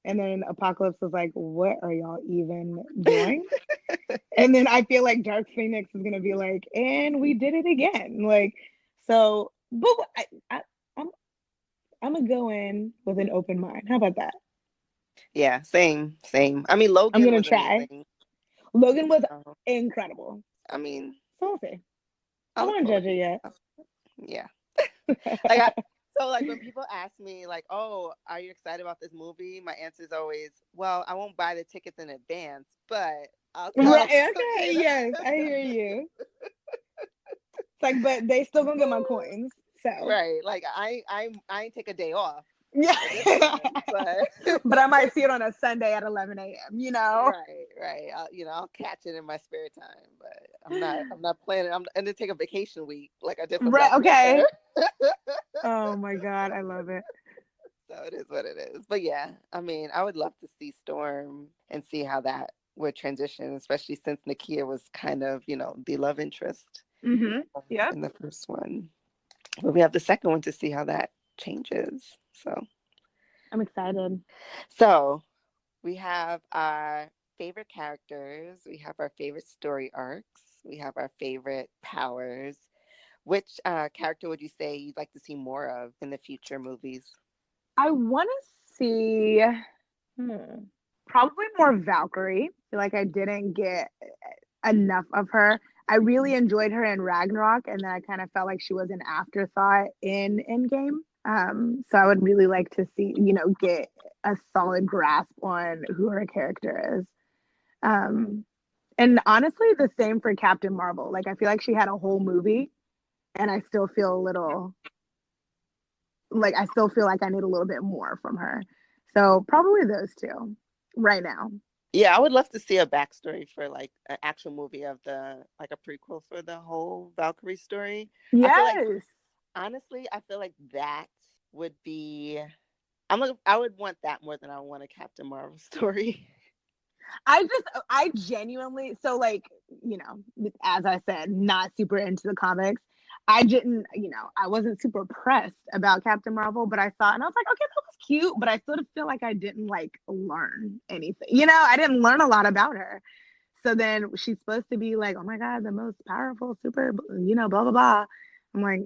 And then Apocalypse was like, what are y'all even doing? And then I feel like Dark Phoenix is gonna be like, and we did it again. Like, so, but I'm gonna go in with an open mind. How about that? Yeah, same. I mean, Logan. I'm gonna try. Amazing. Logan was incredible. I mean, so we'll see. I won't judge it yet. Yeah. So like when people ask me like, oh, are you excited about this movie? My answer is always, well, I won't buy the tickets in advance, but I'll come. Right, okay, yes, I hear you. It's like, but they still gonna get my coins. So right, like I ain't take a day off. Yeah. But I might see it on a Sunday at 11 a.m. You know. Right. I'll catch it in my spare time, but I'm not planning. I'm gonna take a vacation week like I did. Right. Okay. Oh my God, I love it. So it is what it is. But yeah, I mean, I would love to see Storm and see how that would transition, especially since Nakia was kind of, you know, the love interest. Yeah. In the first one, but we have the second one to see how that changes. So I'm excited. So we have our favorite characters, we have our favorite story arcs, we have our favorite powers. Which character would you say you'd like to see more of in the future movies? I want to see probably more Valkyrie. I feel like I didn't get enough of her. I really enjoyed her in Ragnarok, and then I kind of felt like she was an afterthought in Endgame. So I would really like to see, get a solid grasp on who her character is. And honestly, the same for Captain Marvel. Like, I feel like she had a whole movie, and I still feel a little like I need a little bit more from her. So probably those two right now. Yeah, I would love to see a backstory for like an actual movie of the like a prequel for the whole Valkyrie story. I feel like Yes. honestly, I feel like that would be I would want that more than I want a Captain Marvel story. I genuinely, so like, as I said, not super into the comics. I didn't, I wasn't super pressed about Captain Marvel, but I saw it and I was like, okay, that was cute, but I sort of feel like I didn't like learn anything. I didn't learn a lot about her. So then she's supposed to be like, oh my God, the most powerful super, blah, blah, blah. I'm like,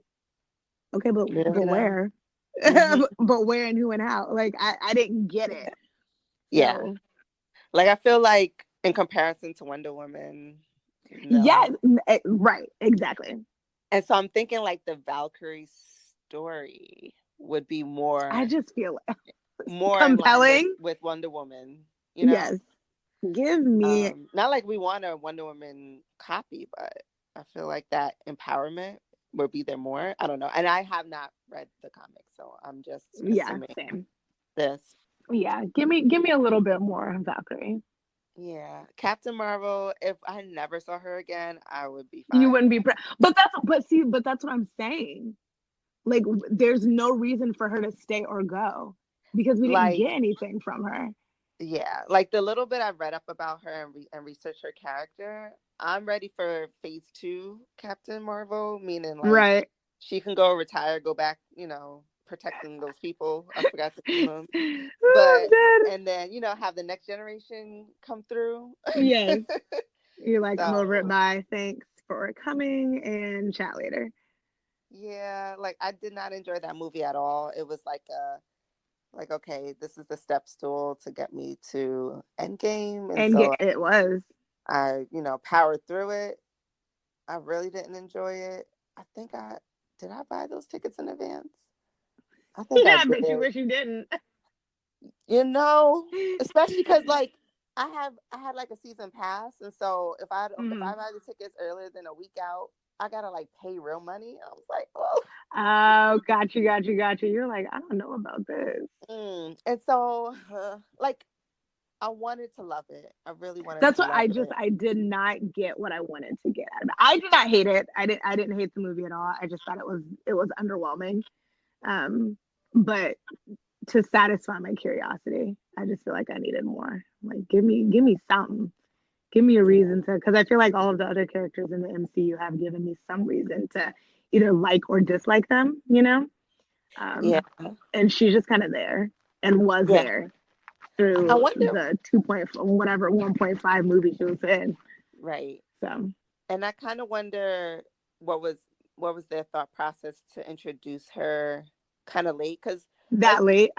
okay, but where? Mm-hmm. But where and who and how? Like, I didn't get it. Yeah. So, like I feel like in comparison to Wonder Woman, no. yeah, right, exactly. And so I'm thinking like the Valkyrie story would be more I just feel more compelling. in line with Wonder Woman, you know? Yes. Give me not like we want a Wonder Woman copy, but I feel like that empowerment would be there more. I don't know. And I have not read the comics, so I'm just assuming same. this. Yeah, give me a little bit more Valkyrie. Yeah, Captain Marvel. If I never saw her again, I would be fine. You wouldn't be, but that's what I'm saying. Like, there's no reason for her to stay or go because we didn't get anything from her. Yeah, like the little bit I've read up about her and researched her character, I'm ready for phase 2 Captain Marvel, meaning like right. she can go retire, go back, protecting those people. I forgot to name them. But and then have the next generation come through. Yes. You're like, I'm over it. Bye. Thanks for coming and chat later. Yeah, like I did not enjoy that movie at all. It was like okay, this is the step stool to get me to Endgame, and so it was. I powered through it. I really didn't enjoy it. I think did I buy those tickets in advance? I think I did. Bet you wish you didn't. Especially because like I had like a season pass, and so if I buy the tickets earlier than a week out, I gotta like pay real money. I was like, oh, got you. You're like, I don't know about this. And so like I wanted to love it. I really wanted. That's to what love it. I did not get what I wanted to get out of it. I did not hate it. I didn't hate the movie at all. I just thought it was underwhelming. But to satisfy my curiosity, I just feel like I needed more. Like, give me something. Give me a reason to, because I feel like all of the other characters in the MCU have given me some reason to either like or dislike them, And she's just kind of there and was there through the 1.5 movie she was in. Right. So, and I kind of wonder what was their thought process to introduce her kind of late, because late.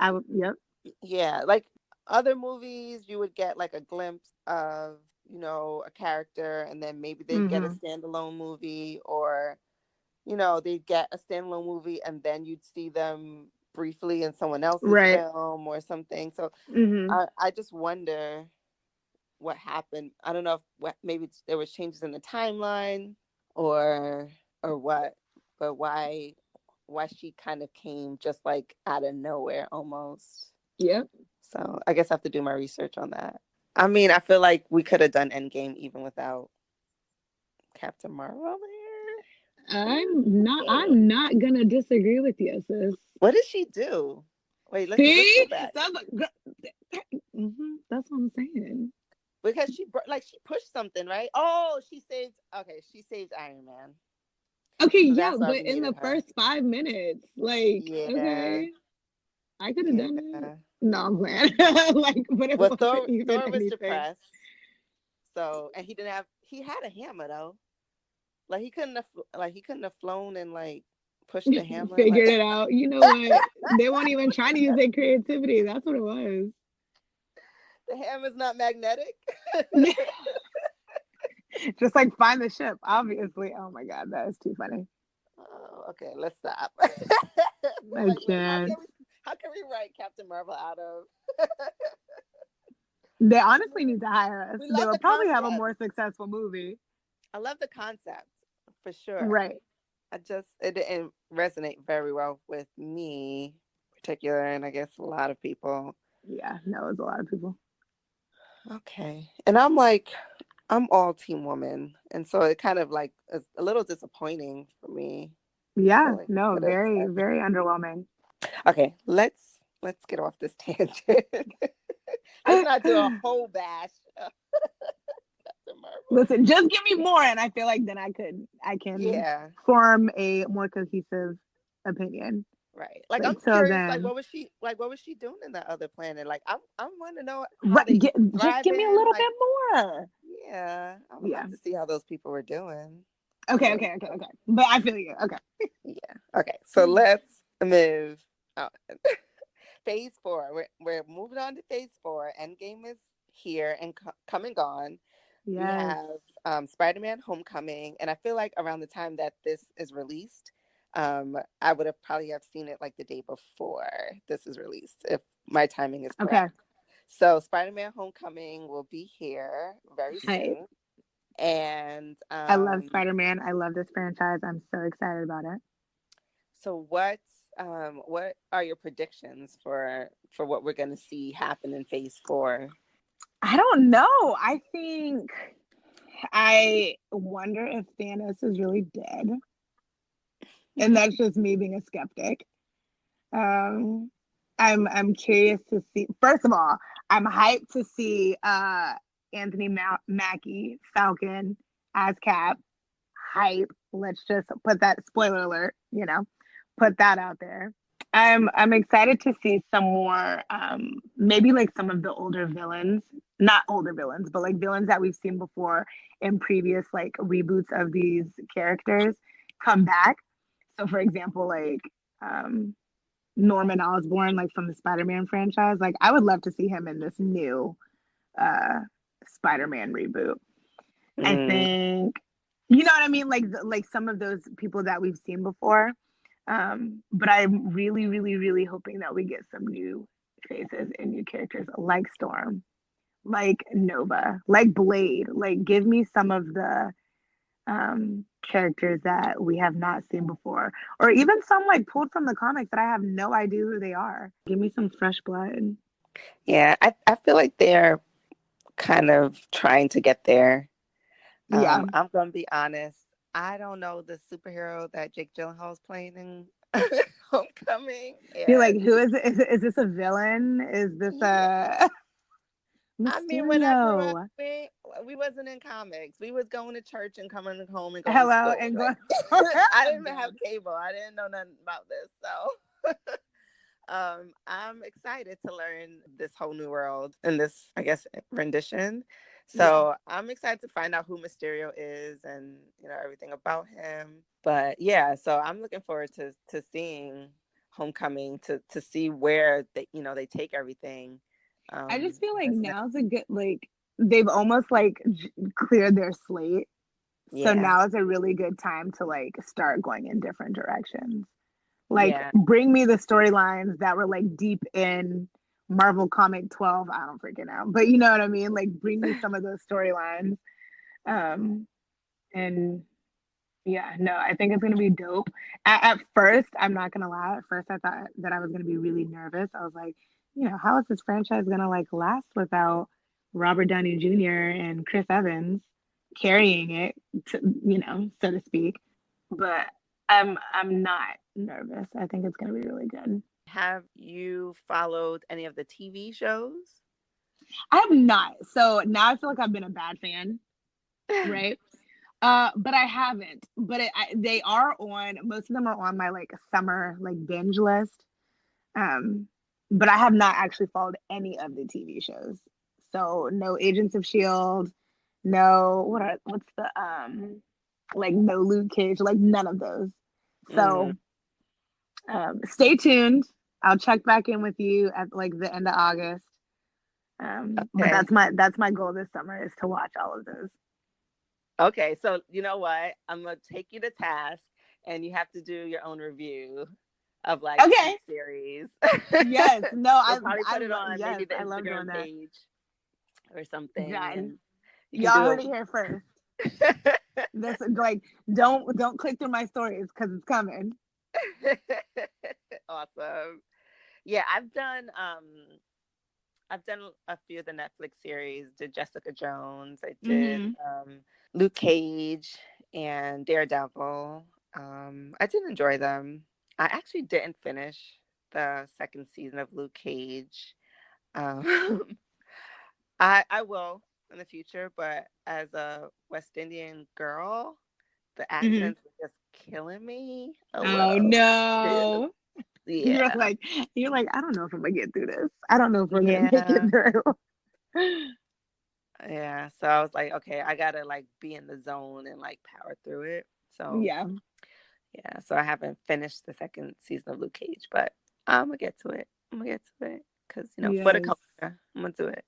Yeah, like other movies, you would get like a glimpse of a character, and then maybe they'd get a standalone movie, or they'd get a standalone movie and then you'd see them briefly in someone else's film or something. So I just wonder what happened. I don't know if maybe there was changes in the timeline or what, but why she kind of came just like out of nowhere almost. Yep. So I guess I have to do my research on that. I mean, I feel like we could have done Endgame even without Captain Marvel there. I'm not gonna disagree with you, sis. What did she do? Wait, let's go back. That's what I'm saying. Because she pushed something, right? Oh, she saved Iron Man. Okay, so but in the first 5 minutes, like, okay, I could have done it. No, I'm playing. Like, but it wasn't Thor was anything. depressed. So, and he had a hammer though. Like he couldn't have flown and like Push the hammer. Figured it out. You know what? They weren't even trying to use their creativity. That's what it was. The hammer's not magnetic. Just like find the ship, obviously. Oh my God, that is too funny. Oh, okay, let's stop. I can't. How can we write Captain Marvel out of? They honestly need to hire us. They would probably have a concept. more successful movie. I love the concept for sure. Right. It didn't resonate very well with me in particular, and I guess a lot of people. Yeah, no, it was a lot of people. Okay. And I'm all team woman. And so it kind of like is a little disappointing for me. Yeah, no, very, very underwhelming. Okay, let's get off this tangent. Let's not do a whole bash. Listen, just give me more, and I feel like then I can form a more cohesive opinion. Right. Like I'm curious, then, what was she doing in that other planet? Like I want to know how they just give me a little bit more. Yeah. I would like to see how those people were doing. Okay. But I feel you. Okay. Yeah. Okay. So let's move on. Phase 4. We're moving on to Phase 4. Endgame is here and come and gone. Yes. We have Spider-Man: Homecoming, and I feel like around the time that this is released, I would have probably seen it like the day before this is released, if my timing is correct. Okay. So Spider-Man: Homecoming will be here very soon. And I love Spider-Man. I love this franchise. I'm so excited about it. So what are your predictions for what we're going to see happen in Phase 4? I don't know. I wonder if Thanos is really dead. And that's just me being a skeptic. I'm curious to see. First of all, I'm hyped to see Anthony Mackie, Falcon, as Cap. Hype. Let's just put that, spoiler alert, put that out there. I'm excited to see some more, maybe like some of the older villains, not older villains, but like villains that we've seen before in previous like reboots of these characters come back. So for example, like Norman Osborn, like from the Spider-Man franchise, like I would love to see him in this new Spider-Man reboot. I think, you know what I mean? Like some of those people that we've seen before. But I'm really, really, really hoping that we get some new faces and new characters like Storm, like Nova, like Blade. Like give me some of the characters that we have not seen before, or even some like pulled from the comics that I have no idea who they are. Give me some fresh blood. Yeah, I feel like they're kind of trying to get there. Yeah. I'm gonna be honest. I don't know the superhero that Jake Gyllenhaal is playing in Homecoming. You're like, who is it? Is this a villain? Is this a Mysterio? I mean, when I grew up, we wasn't in comics. We was going to church and coming home and going to school. And like, I didn't have cable. I didn't know nothing about this. So I'm excited to learn this whole new world in this, I guess, rendition. So I'm excited to find out who Mysterio is and, everything about him. But yeah, so I'm looking forward to seeing Homecoming, to see where they take everything. I just feel like now's a good, like, they've almost like cleared their slate. So now is a really good time to like start going in different directions. Like bring me the storylines that were like deep in Marvel Comic 12. I don't freaking know. But you know what I mean? Like bring me some of those storylines. And yeah, no, I think it's going to be dope. At first, I'm not going to lie. At first, I thought that I was going to be really nervous. I was like, how is this franchise going to like last without Robert Downey Jr. and Chris Evans carrying it, so to speak. But I'm not nervous. I think it's going to be really good. Have you followed any of the TV shows? I have not. So now I feel like I've been a bad fan, right? But I haven't. But they are on. Most of them are on my like summer like binge list. But I have not actually followed any of the TV shows. So no Agents of S.H.I.E.L.D., no what's the like no Luke Cage, like none of those. So Stay tuned. I'll check back in with you at like the end of August. But Okay. that's my goal this summer is to watch all of those. Okay. So you know what? I'm gonna take you to task, and you have to do your own review of like Okay. each series. Yes. No. We'll probably put it on Yes. maybe the I love doing Instagram that. page or something, Done. and you can Y'all do heard it here first. This like don't click through my stories because it's coming. Awesome. Yeah, I've done a few of the Netflix series. Did Jessica Jones. I did Mm-hmm. Luke Cage and Daredevil. I did enjoy them. I actually didn't finish the second season of Luke Cage. Um, I will in the future, but as a West Indian girl, the Mm-hmm. accents were just killing me a Oh little. no. You're Yeah, like, I don't know if I'm gonna get through this. I don't know if we're gonna make it yeah, through. yeah. So I was like, okay, I gotta like be in the zone and like power through it. So Yeah. yeah, so I haven't finished the second season of Luke Cage, but I'm gonna get to it. I'm gonna get to it because for the Yes. culture, I'm gonna do it.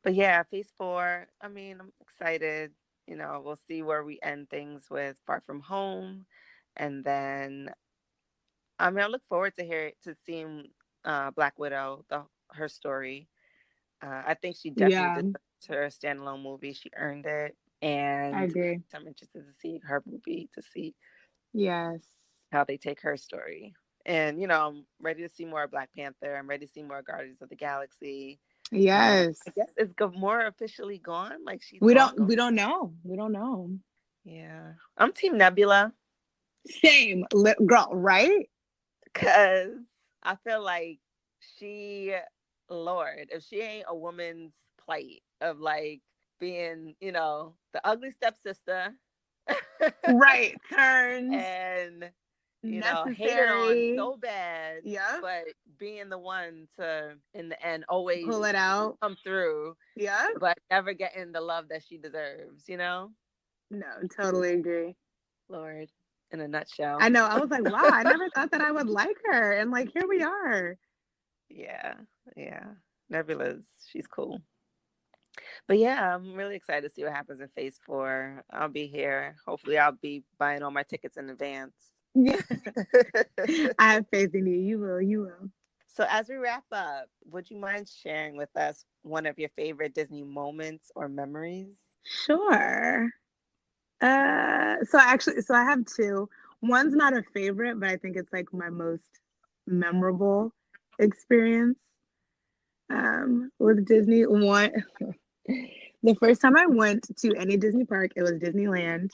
But yeah, Phase 4. I mean, I'm excited. We'll see where we end things with Far From Home, and then I mean, I look forward to seeing Black Widow, her story. I think she definitely Yeah. deserves her standalone movie. She earned it, I and agree. I'm interested to see her movie to see Yes. how they take her story. And I'm ready to see more Black Panther. I'm ready to see more Guardians of the Galaxy. Yes. I guess it's more officially gone. Like she's We gone, don't gone. we don't know. We don't know. Yeah, I'm Team Nebula Same girl, right? because I feel like she, Lord, if she ain't a woman's plight of like being, the ugly stepsister, Right. Turns and hated on necessary. so bad, Yeah. but being the one to, in the end, always Pull it out. come through, Yeah. but never getting the love that she deserves. No, totally agree. Lord, in a nutshell. I know. I was like, wow, I never thought that I would like her. And like, here we are. Yeah, yeah. She's cool. But yeah, I'm really excited to see what happens in Phase 4. I'll be here. Hopefully, I'll be buying all my tickets in advance. Yeah. I have faith in you. You will. You will. So, as we wrap up, would you mind sharing with us one of your favorite Disney moments or memories? Sure. So I have two. One's not a favorite, but I think it's like my most memorable experience with Disney. One, the first time I went to any Disney park, it was Disneyland.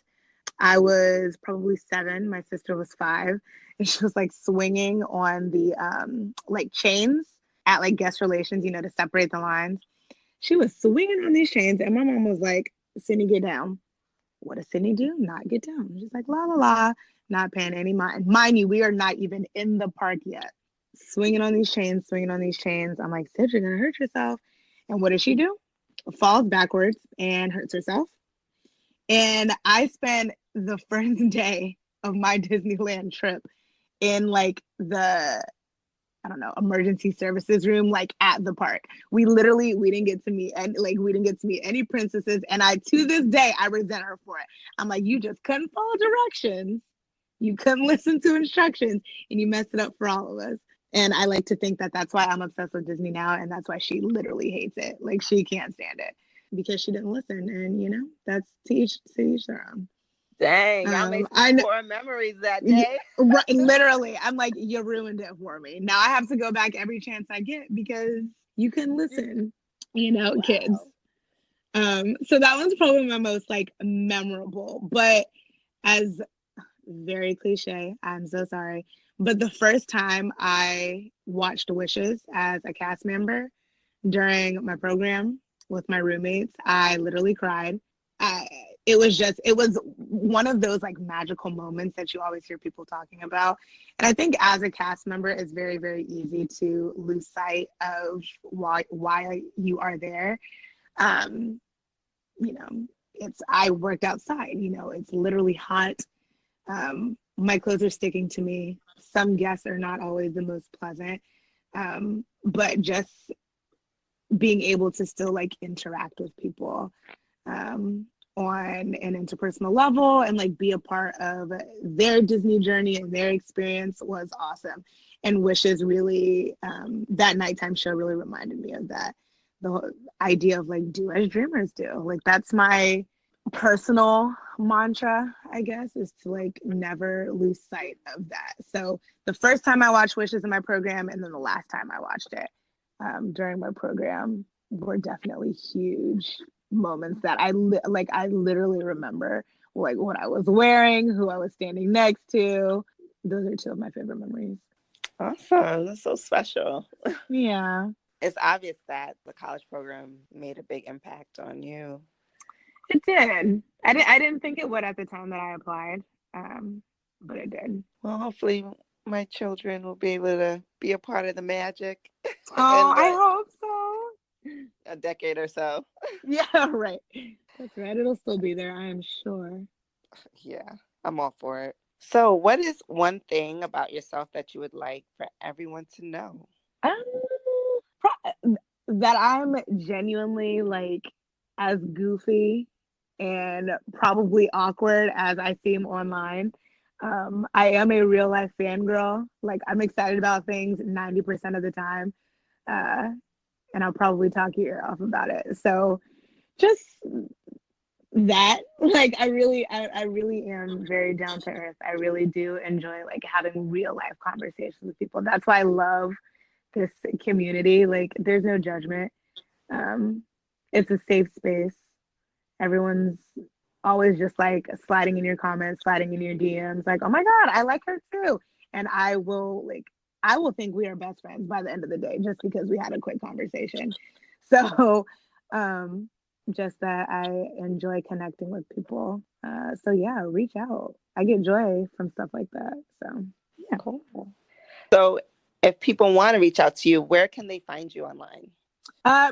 I was probably 7. My sister was 5, and she was like swinging on the like chains at like guest relations, to separate the lines. She was swinging on these chains, and my mom was like, "Sydney, get down." What does Sydney do? Not get down. She's like, la la la, not paying any mind. Mind you, we are not even in the park yet. Swinging on these chains, swinging on these chains. I'm like, Sid, you're gonna hurt yourself. And what does she do? Falls backwards and hurts herself. And I spent the first day of my Disneyland trip in like the I don't know, emergency services room, like at the park. We didn't get to meet and like we didn't get to meet any princesses. And to this day I resent her for it. I'm like, you just couldn't follow directions. You couldn't listen to instructions and you messed it up for all of us. And I like to think that that's why I'm obsessed with Disney now. And that's why she literally hates it. Like she can't stand it because she didn't listen. And that's to each their own. Dang, I made some I know. core memories that day. Right, literally, I'm like, you ruined it for me. Now I have to go back every chance I get because you can listen, kids. Wow. So that one's probably my most like memorable, but as very cliche, I'm so sorry. But the first time I watched Wishes as a cast member during my program with my roommates, I literally cried. I, it was one of those like magical moments that you always hear people talking about. And I think as a cast member, it's very, very easy to lose sight of why you are there. Um, I worked outside, it's literally hot. My clothes are sticking to me. some guests are not always the most pleasant, but just being able to still like interact with people on an interpersonal level and like be a part of their Disney journey and their experience was awesome. And Wishes really, that nighttime show really reminded me of that. The whole idea of like, do as dreamers do. Like, that's my personal mantra, I guess, is to like never lose sight of that. So the first time I watched Wishes in my program and then the last time I watched it during my program were definitely huge moments that I literally remember, like what I was wearing, who I was standing next to. Those are two of my favorite memories. Awesome. That's so special. Yeah. It's obvious that the college program made a big impact on you. It did. I didn't think it would at the time that I applied, but it did. Well, hopefully my children will be able to be a part of the magic. Oh, I hope so. A decade or so. Yeah, right. That's right. It'll still be there, I am sure. Yeah, I'm all for it. So what is one thing about yourself that you would like for everyone to know? That I'm genuinely like as goofy and probably awkward as I seem online. I am a real life fangirl. Like, I'm excited about things 90% of the time. And I'll probably talk your ear off about it. So just that, like, I really am very down to earth. I really do enjoy like having real life conversations with people. That's why I love this community. Like, there's no judgment. It's a safe space. Everyone's always just like sliding in your comments, sliding in your DMs, like, oh my God, I like her too. And I will think we are best friends by the end of the day just because we had a quick conversation. So just that I enjoy connecting with people. So yeah, reach out. I get joy from stuff like that. So yeah. Cool. So if people want to reach out to you, where can they find you online?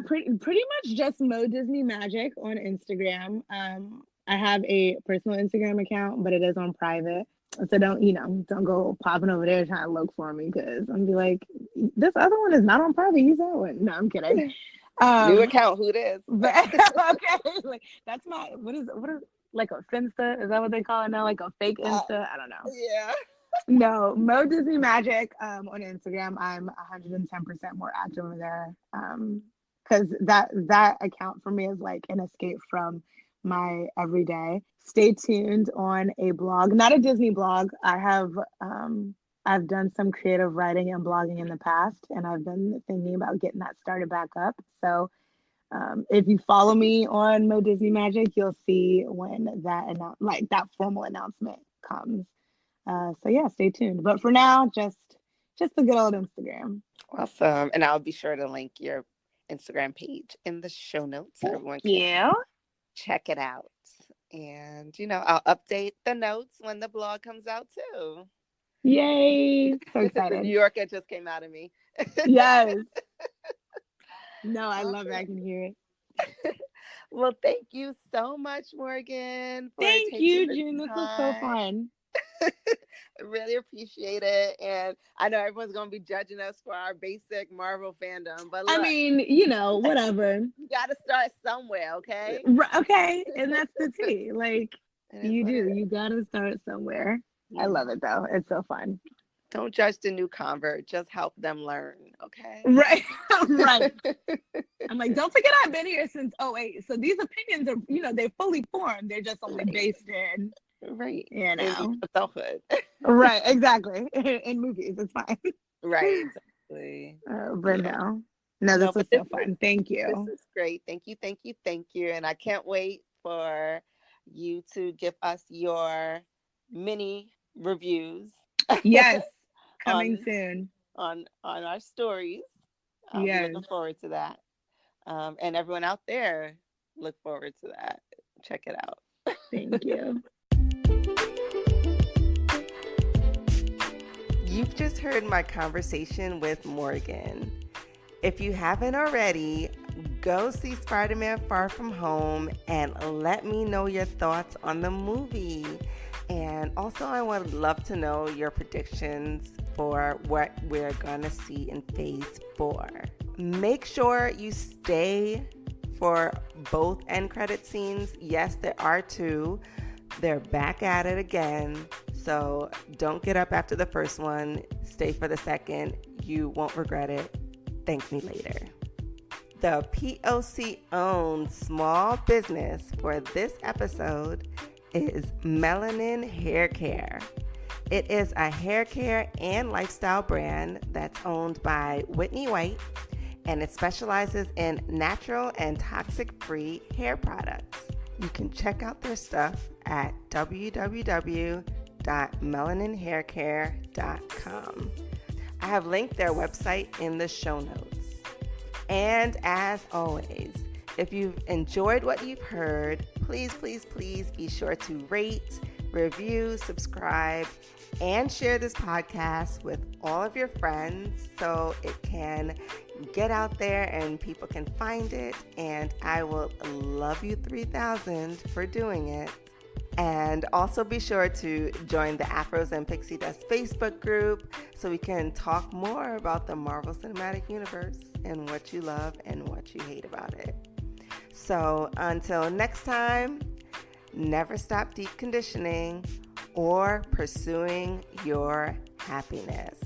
Pretty much just Mo Disney Magic on Instagram. I have a personal Instagram account, but it is on private. So don't go popping over there trying to look for me, because I'm be like, this other one is not on private. Use that one. No, I'm kidding. New account, who it is? But, okay, like that's my what is like a Finsta? Is that what they call it now? Like a fake Insta? I don't know. Yeah. No, Mo Disney Magic on Instagram. I'm 110% more active over there. Because that account for me is like an escape from my everyday. Stay tuned on a blog, not a Disney blog. I've done some creative writing and blogging in the past, and I've been thinking about getting that started back up. So if you follow me on Mo Disney Magic, you'll see when that formal announcement comes. So yeah, stay tuned. But for now, just the good old Instagram. Awesome. And I'll be sure to link your Instagram page in the show notes so everyone can check it out. And I'll update the notes when the blog comes out too. Yay! So excited. The New Yorker just came out of me. Yes. No, I love it. I can hear it. Well, thank you so much, Morgan. Thank you, June. This was so fun. I really appreciate it. And I know everyone's going to be judging us for our basic Marvel fandom. But look, I mean, whatever. You got to start somewhere, okay? Okay. And that's the tea. Like, you got to start somewhere. I love it, though. It's so fun. Don't judge the new convert. Just help them learn, okay? Right. Right. I'm like, don't forget I've been here since 2008. So these opinions are, they're fully formed. They're just only based in, adulthood. Right. Exactly. In movies. It's fine. Right. Exactly. But no, this was so fun. Thank you. This is great. Thank you. And I can't wait for you to give us your mini reviews. Yes. Coming soon on our stories. Yes. Looking forward to that. And everyone out there, look forward to that. Check it out. Thank you. You've just heard my conversation with Morgan. If you haven't already, go see Spider-Man Far From Home and let me know your thoughts on the movie. And also, I would love to know your predictions for what we're going to see in phase 4. Make sure you stay for both end credit scenes. Yes, there are 2. They're back at it again. So don't get up after the first one. Stay for the second. You won't regret it. Thank me later. The POC-owned small business for this episode is Melanin Hair Care. It is a hair care and lifestyle brand that's owned by Whitney White, and it specializes in natural and toxic-free hair products. You can check out their stuff at www.melaninhaircare.com. I have linked their website in the show notes. And as always, if you've enjoyed what you've heard, please be sure to rate, review, subscribe, and share this podcast with all of your friends so it can get out there and people can find it. And I will love you 3,000 for doing it. And also be sure to join the Afros and Pixie Dust Facebook group so we can talk more about the Marvel Cinematic Universe and what you love and what you hate about it. So until next time, never stop deep conditioning or pursuing your happiness.